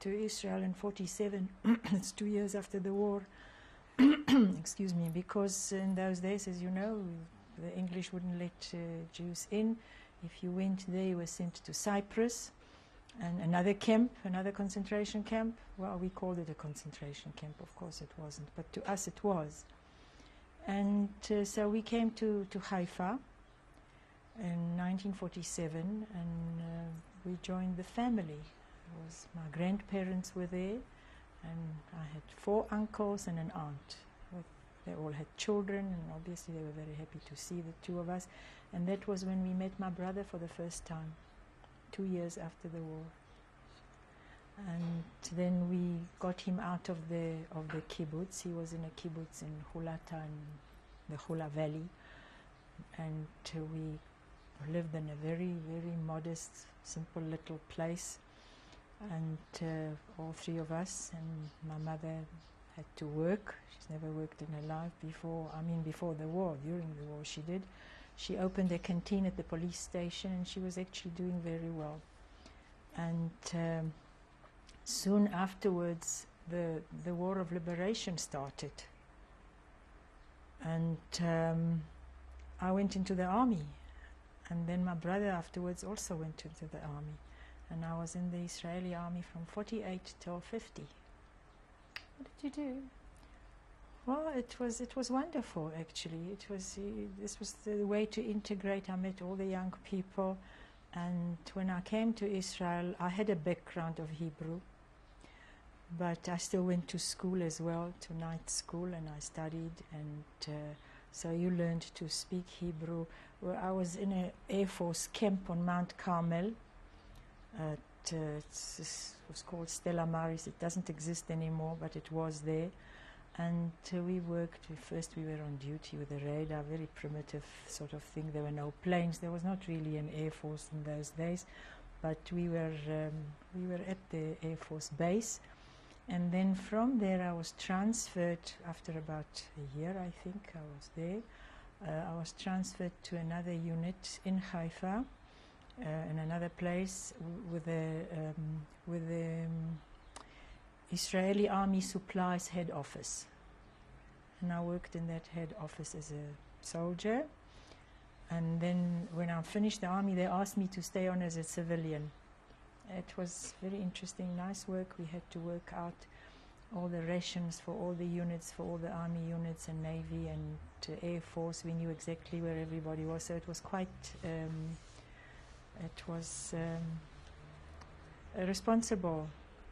Israel in 47. It's 2 years after the war. Excuse me, because in those days, as you know, the English wouldn't let Jews in. If you went there, you were sent to Cyprus, and another camp, another concentration camp. Well, we called it a concentration camp. Of course it wasn't, but to us it was. And so we came to Haifa, in 1947, and we joined the family. My grandparents were there, and I had 4 uncles and an aunt. They all had children, and obviously they were very happy to see the 2 of us. And that was when we met my brother for the first time, 2 years after the war. And then we got him out of the kibbutz. He was in a kibbutz in Hulata, in the Hula Valley, and we lived in a very, very modest, simple little place. And all 3 of us, and my mother had to work. She's never worked in her life before. I mean, before the war. During the war she did. She opened a canteen at the police station, and she was actually doing very well. And soon afterwards the war of liberation started, and I went into the army, and then my brother afterwards also went into the army, and I was in the Israeli army from 48 till 50. What did you do? Well, it was wonderful, actually. This was the way to integrate. I met all the young people, and when I came to Israel, I had a background of Hebrew, but I still went to school as well, to night school, and I studied, and so you learned to speak Hebrew. Well, I was in an Air Force camp on Mount Carmel. It was called Stella Maris. It doesn't exist anymore, but it was there. And we worked. First we were on duty with a radar, very primitive sort of thing. There were no planes. There was not really an Air Force in those days, but we were at the Air Force base. And then from there I was transferred, after about a year I think I was there, I was transferred to another unit in Haifa, in another place with the Israeli Army Supplies head office. And I worked in that head office as a soldier. And then when I finished the army, they asked me to stay on as a civilian. It was very interesting, nice work. We had to work out all the rations for all the units, for all the army units and Navy and Air Force. We knew exactly where everybody was, so it was quite, a responsible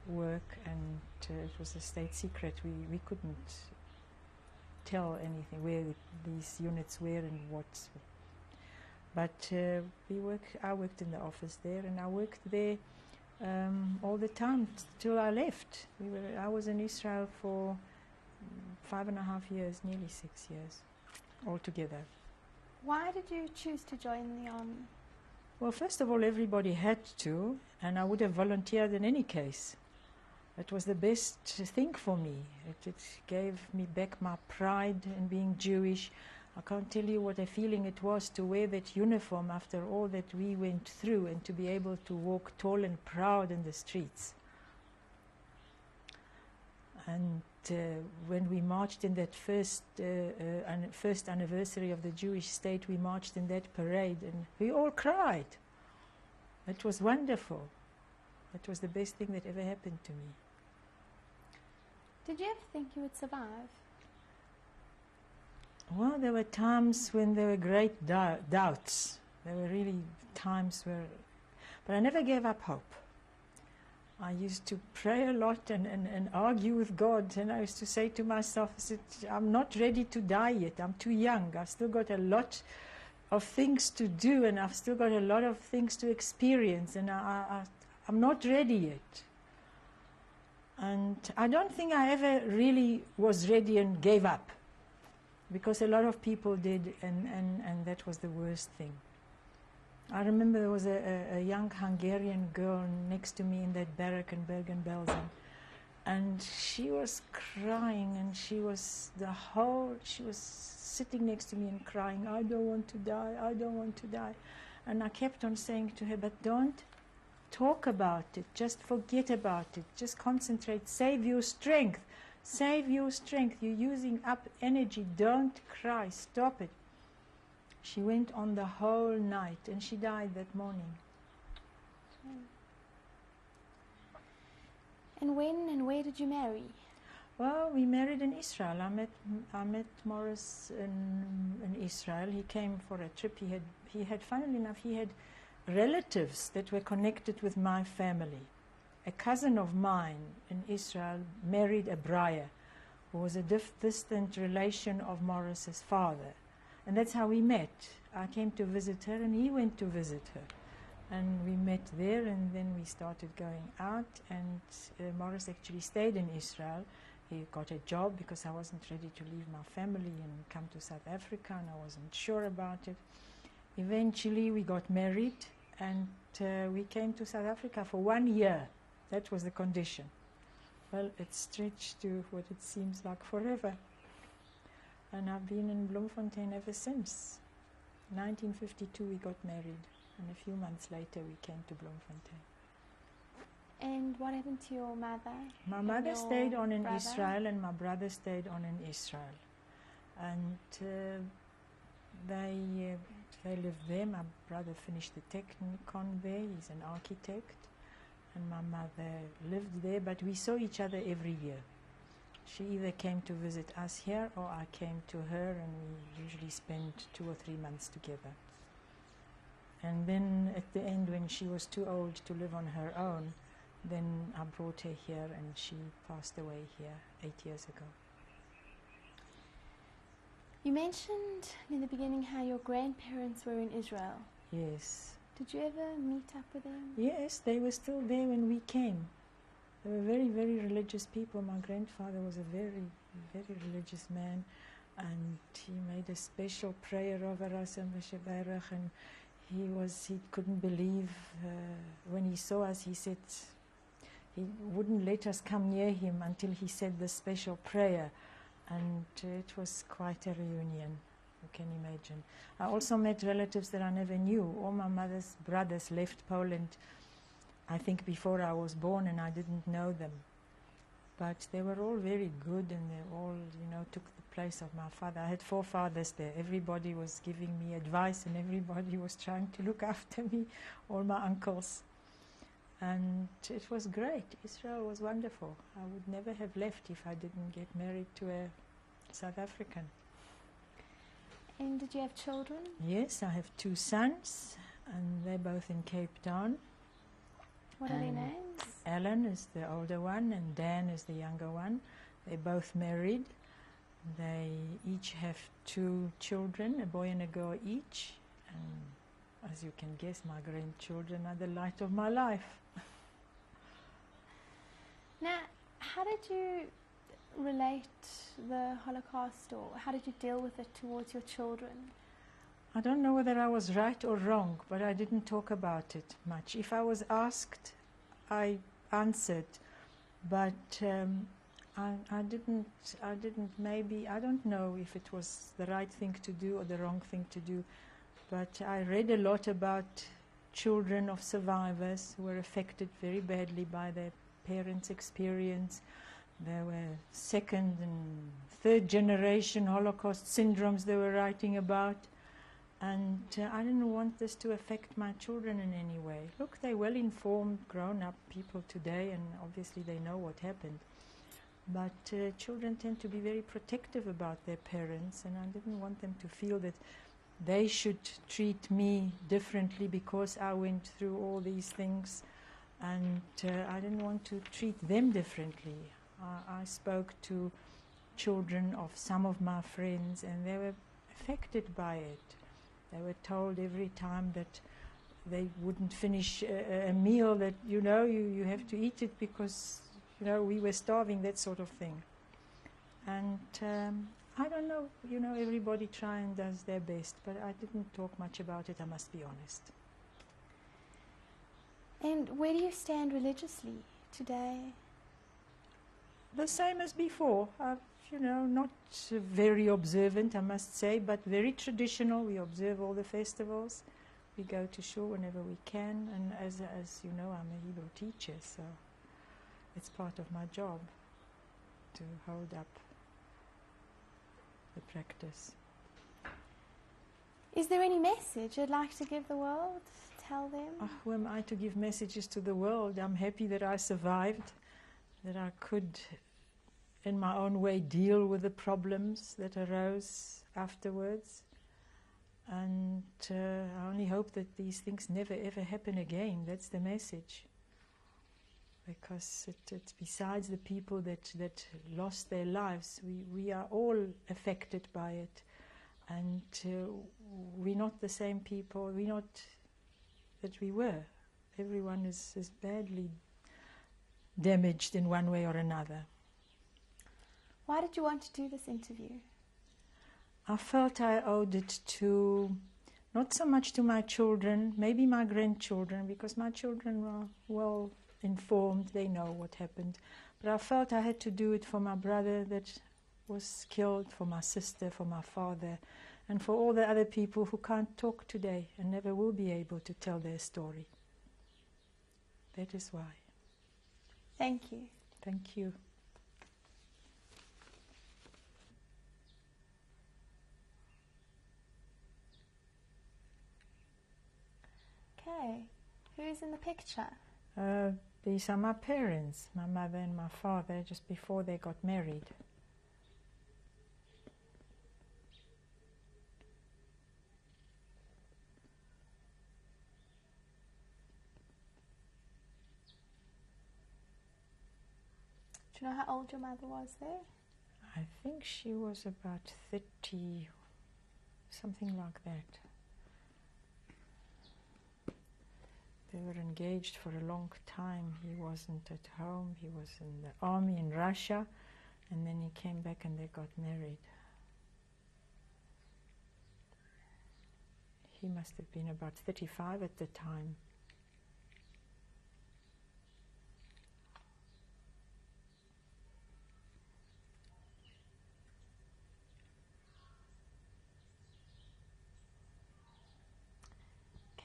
work, and it was a state secret. We couldn't tell anything, where these units were and what. But I worked in the office there, and I worked there all the time till I left. I was in Israel for 5.5 years, nearly 6 years altogether. Why did you choose to join the army? Well, first of all, everybody had to, and I would have volunteered in any case. It was the best thing for me. It gave me back my pride in being Jewish. I can't tell you what a feeling it was to wear that uniform after all that we went through, and to be able to walk tall and proud in the streets. And when we marched in that first anniversary of the Jewish state, we marched in that parade, and we all cried. It was wonderful. It was the best thing that ever happened to me. Did you ever think you would survive? Well, there were times when there were great doubts. There were really times where... But I never gave up hope. I used to pray a lot and argue with God, and I used to say to myself, I'm not ready to die yet. I'm too young. I've still got a lot of things to do, and I've still got a lot of things to experience, and I'm not ready yet. And I don't think I ever really was ready and gave up, because a lot of people did, and that was the worst thing. I remember there was a young Hungarian girl next to me in that barrack in Bergen-Belsen, and she was crying, and she was sitting next to me and crying, I don't want to die, I don't want to die. And I kept on saying to her, but don't talk about it, just forget about it, just concentrate, save your strength, you're using up energy, don't cry, stop it. She went on the whole night, and she died that morning. And when and where did you marry? Well, we married in Israel. I met Morris in Israel. He came for a trip. He had, funnily enough, he had relatives that were connected with my family. A cousin of mine in Israel married a Bryer, who was a distant relation of Morris's father. And that's how we met. I came to visit her and he went to visit her. And we met there and then we started going out, and Morris actually stayed in Israel. He got a job because I wasn't ready to leave my family and come to South Africa, and I wasn't sure about it. Eventually we got married and we came to South Africa for 1 year. That was the condition. Well, it stretched to what it seems like forever. And I've been in Bloemfontein ever since. 1952 we got married, and a few months later we came to Bloemfontein. And what happened to your mother? My mother stayed on in brother? Israel, and my brother stayed on in Israel. And they lived there. My brother finished the technicon there. He's an architect. And my mother lived there, but we saw each other every year. She either came to visit us here or I came to her, and we usually spent 2 or 3 months together. And then at the end, when she was too old to live on her own, then I brought her here, and she passed away here 8 years ago. You mentioned in the beginning how your grandparents were in Israel. Yes. Did you ever meet up with them? Yes, they were still there when we came. They were very, very religious people. My grandfather was a very, very religious man, and he made a special prayer over us, and he couldn't believe when he saw us. He said he wouldn't let us come near him until he said the special prayer, and it was quite a reunion. You can imagine. I also met relatives that I never knew. All my mother's brothers left Poland, I think, before I was born, and I didn't know them. But they were all very good, and they all, took the place of my father. I had 4 fathers there. Everybody was giving me advice, and everybody was trying to look after me, all my uncles. And it was great. Israel was wonderful. I would never have left if I didn't get married to a South African. And did you have children? Yes, I have 2 sons, and they're both in Cape Town. What are their names? Alan is the older one, and Dan is the younger one. They're both married. They each have 2 children, a boy and a girl each. And as you can guess, my grandchildren are the light of my life. Now, how did you relate the Holocaust, or how did you deal with it towards your children? I don't know whether I was right or wrong, but I didn't talk about it much. If I was asked, I answered, but I didn't, maybe, I don't know if it was the right thing to do or the wrong thing to do, but I read a lot about children of survivors who were affected very badly by their parents' experience. There were 2nd and 3rd generation Holocaust syndromes they were writing about. And I didn't want this to affect my children in any way. Look, they're well-informed, grown-up people today, and obviously they know what happened. But children tend to be very protective about their parents, and I didn't want them to feel that they should treat me differently because I went through all these things, and I didn't want to treat them differently. I spoke to children of some of my friends, and they were affected by it. They were told every time that they wouldn't finish a meal, that, you have to eat it because, we were starving, that sort of thing. And I don't know, everybody tries and does their best, but I didn't talk much about it, I must be honest. And where do you stand religiously today? The same as before. Not very observant, I must say, but very traditional. We observe all the festivals. We go to shul whenever we can, and as you know, I'm a Hebrew teacher, so it's part of my job to hold up the practice. Is there any message you'd like to give the world? Tell them? Who am I to give messages to the world? I'm happy that I survived, that I could in my own way, deal with the problems that arose afterwards. And I only hope that these things never ever happen again. That's the message. Because it's besides the people that lost their lives, we are all affected by it. And we're not the same people, we're not that we were. Everyone is badly damaged in one way or another. Why did you want to do this interview? I felt I owed it to, not so much to my children, maybe my grandchildren, because my children were well informed, they know what happened. But I felt I had to do it for my brother that was killed, for my sister, for my father, and for all the other people who can't talk today and never will be able to tell their story. That is why. Thank you. Thank you. Okay, who's in the picture? These are my parents, my mother and my father, just before they got married. Do you know how old your mother was there? I think she was about 30, something like that. They were engaged for a long time. He wasn't at home. He was in the army in Russia, and then he came back and they got married. He must have been about 35 at the time.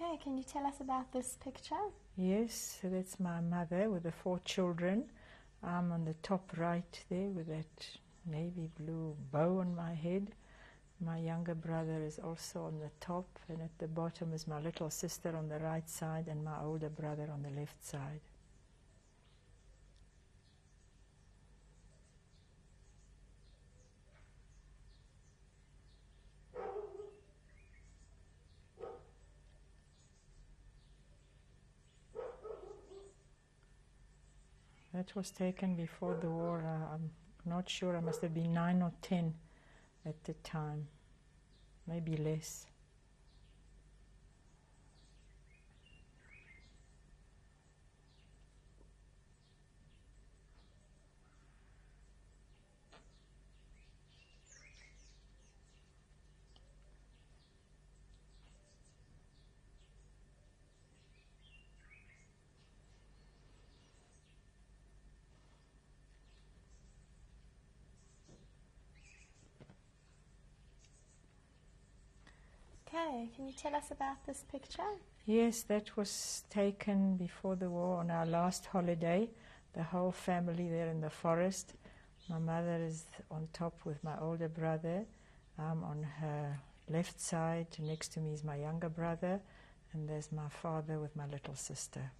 Okay, can you tell us about this picture? Yes, so that's my mother with the 4 children. I'm on the top right there with that navy blue bow on my head. My younger brother is also on the top, and at the bottom is my little sister on the right side and my older brother on the left side. That was taken before the war. I'm not sure, I must have been 9 or 10 at the time, maybe less. Okay, can you tell us about this picture? Yes, that was taken before the war on our last holiday. The whole family there in the forest. My mother is on top with my older brother. I'm on her left side. Next to me is my younger brother. And there's my father with my little sister.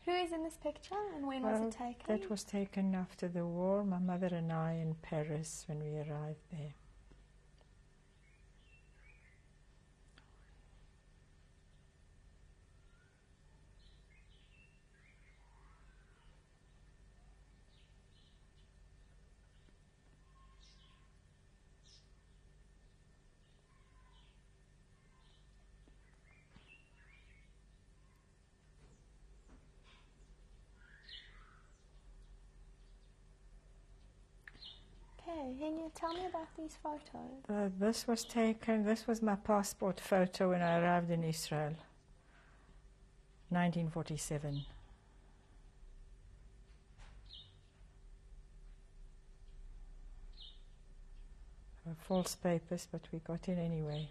Who is in this picture and when was it taken? That was taken after the war, my mother and I in Paris when we arrived there. Okay, Henia, tell me about these photos. This was my passport photo when I arrived in Israel, 1947. False papers, but we got in anyway.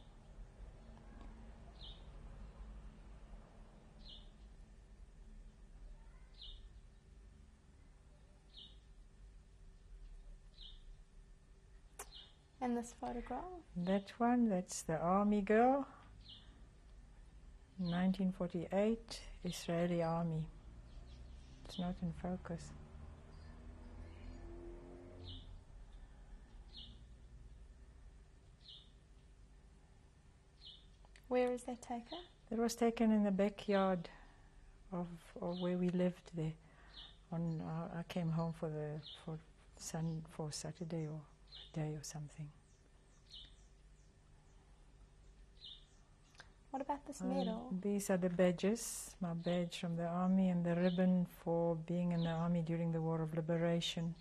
And this photograph? That one, that's the army girl, 1948, Israeli army. It's not in focus. Where is that taken? It was taken in the backyard of where we lived there. I came home for Saturday or day or something. What about this medal? These are the badges, my badge from the army and the ribbon for being in the army during the War of Liberation.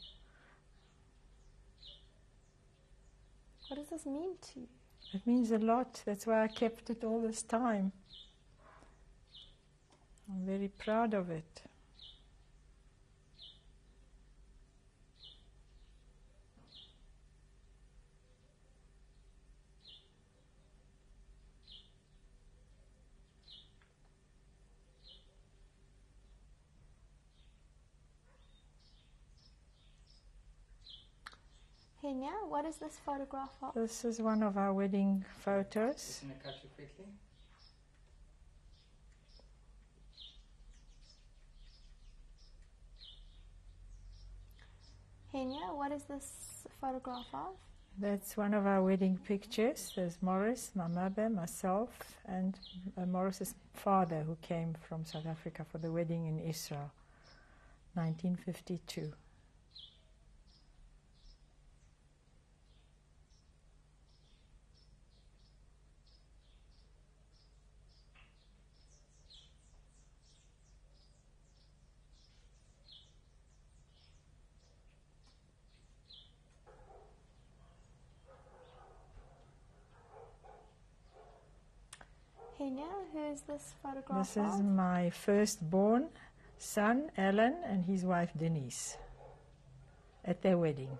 What does this mean to you? It means a lot. That's why I kept it all this time. I'm very proud of it. Henia, what is this photograph of? This is one of our wedding photos. Can I catch it quickly? Henia, what is this photograph of? That's one of our wedding pictures. There's Morris, my mother, myself, and Morris's father, who came from South Africa for the wedding in Israel, 1952. Henia, who is this photograph This is of? my firstborn son, Alan, and his wife, Denise, at their wedding.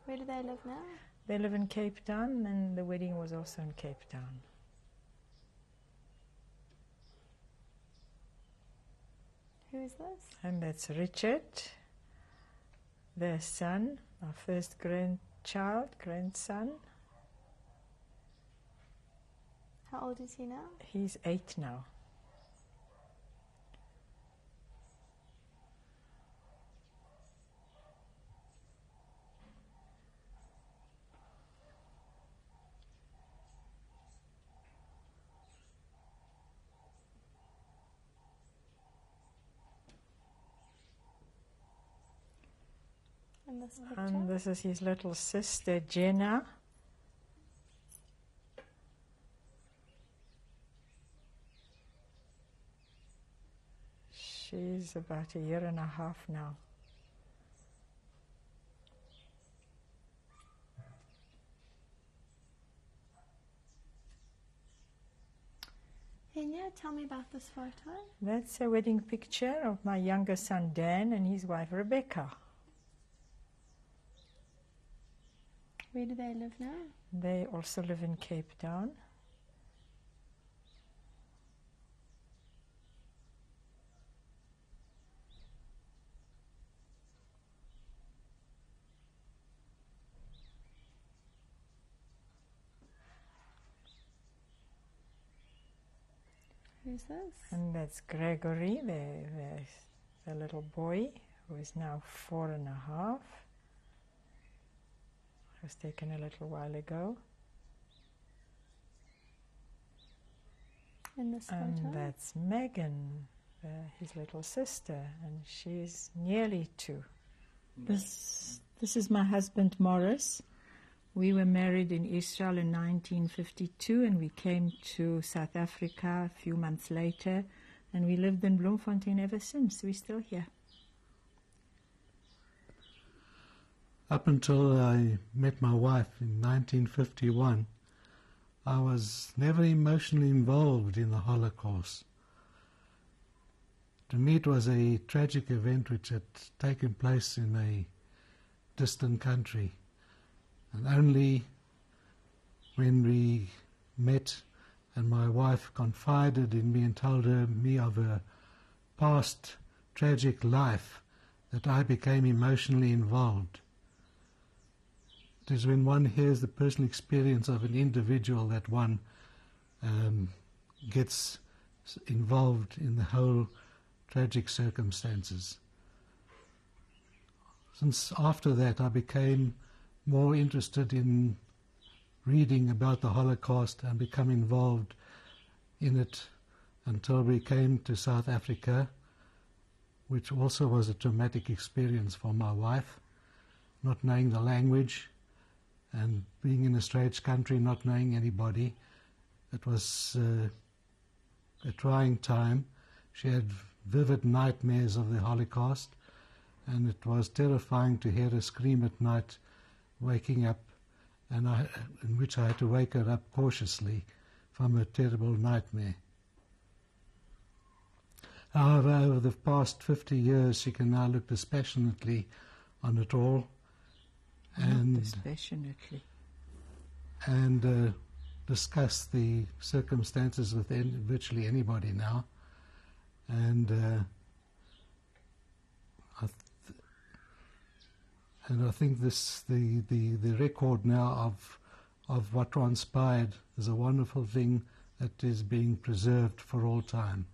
Where do they live now? They live in Cape Town, and the wedding was also in Cape Town. Who is this? And that's Richard, their son, our first grandson. How old is he now? He's 8 now. And this picture? And this is his little sister, Jenna. She's about 1.5 years now. Henia, tell me about this photo. That's a wedding picture of my younger son, Dan, and his wife, Rebecca. Where do they live now? They also live in Cape Town. Who's this? And that's Gregory, the little boy, who is now 4.5. Was taken a little while ago. In this photo? And that's Megan, his little sister, and she's nearly 2. This is my husband, Morris. We were married in Israel in 1952, and we came to South Africa a few months later, and we lived in Bloemfontein ever since. We're still here. Up until I met my wife in 1951, I was never emotionally involved in the Holocaust. To me it was a tragic event which had taken place in a distant country, and only when we met and my wife confided in me and told me of her past tragic life that I became emotionally involved. It is when one hears the personal experience of an individual that one gets involved in the whole tragic circumstances. Since after that I became more interested in reading about the Holocaust and become involved in it until we came to South Africa, which also was a traumatic experience for my wife, not knowing the language and being in a strange country, not knowing anybody. It was a trying time. She had vivid nightmares of the Holocaust, and it was terrifying to hear her scream at night, waking up, and in which I had to wake her up cautiously from a terrible nightmare. However, over the past 50 years, she can now look dispassionately on it all, and discuss the circumstances with virtually anybody now. And I think the record now of what transpired is a wonderful thing that is being preserved for all time.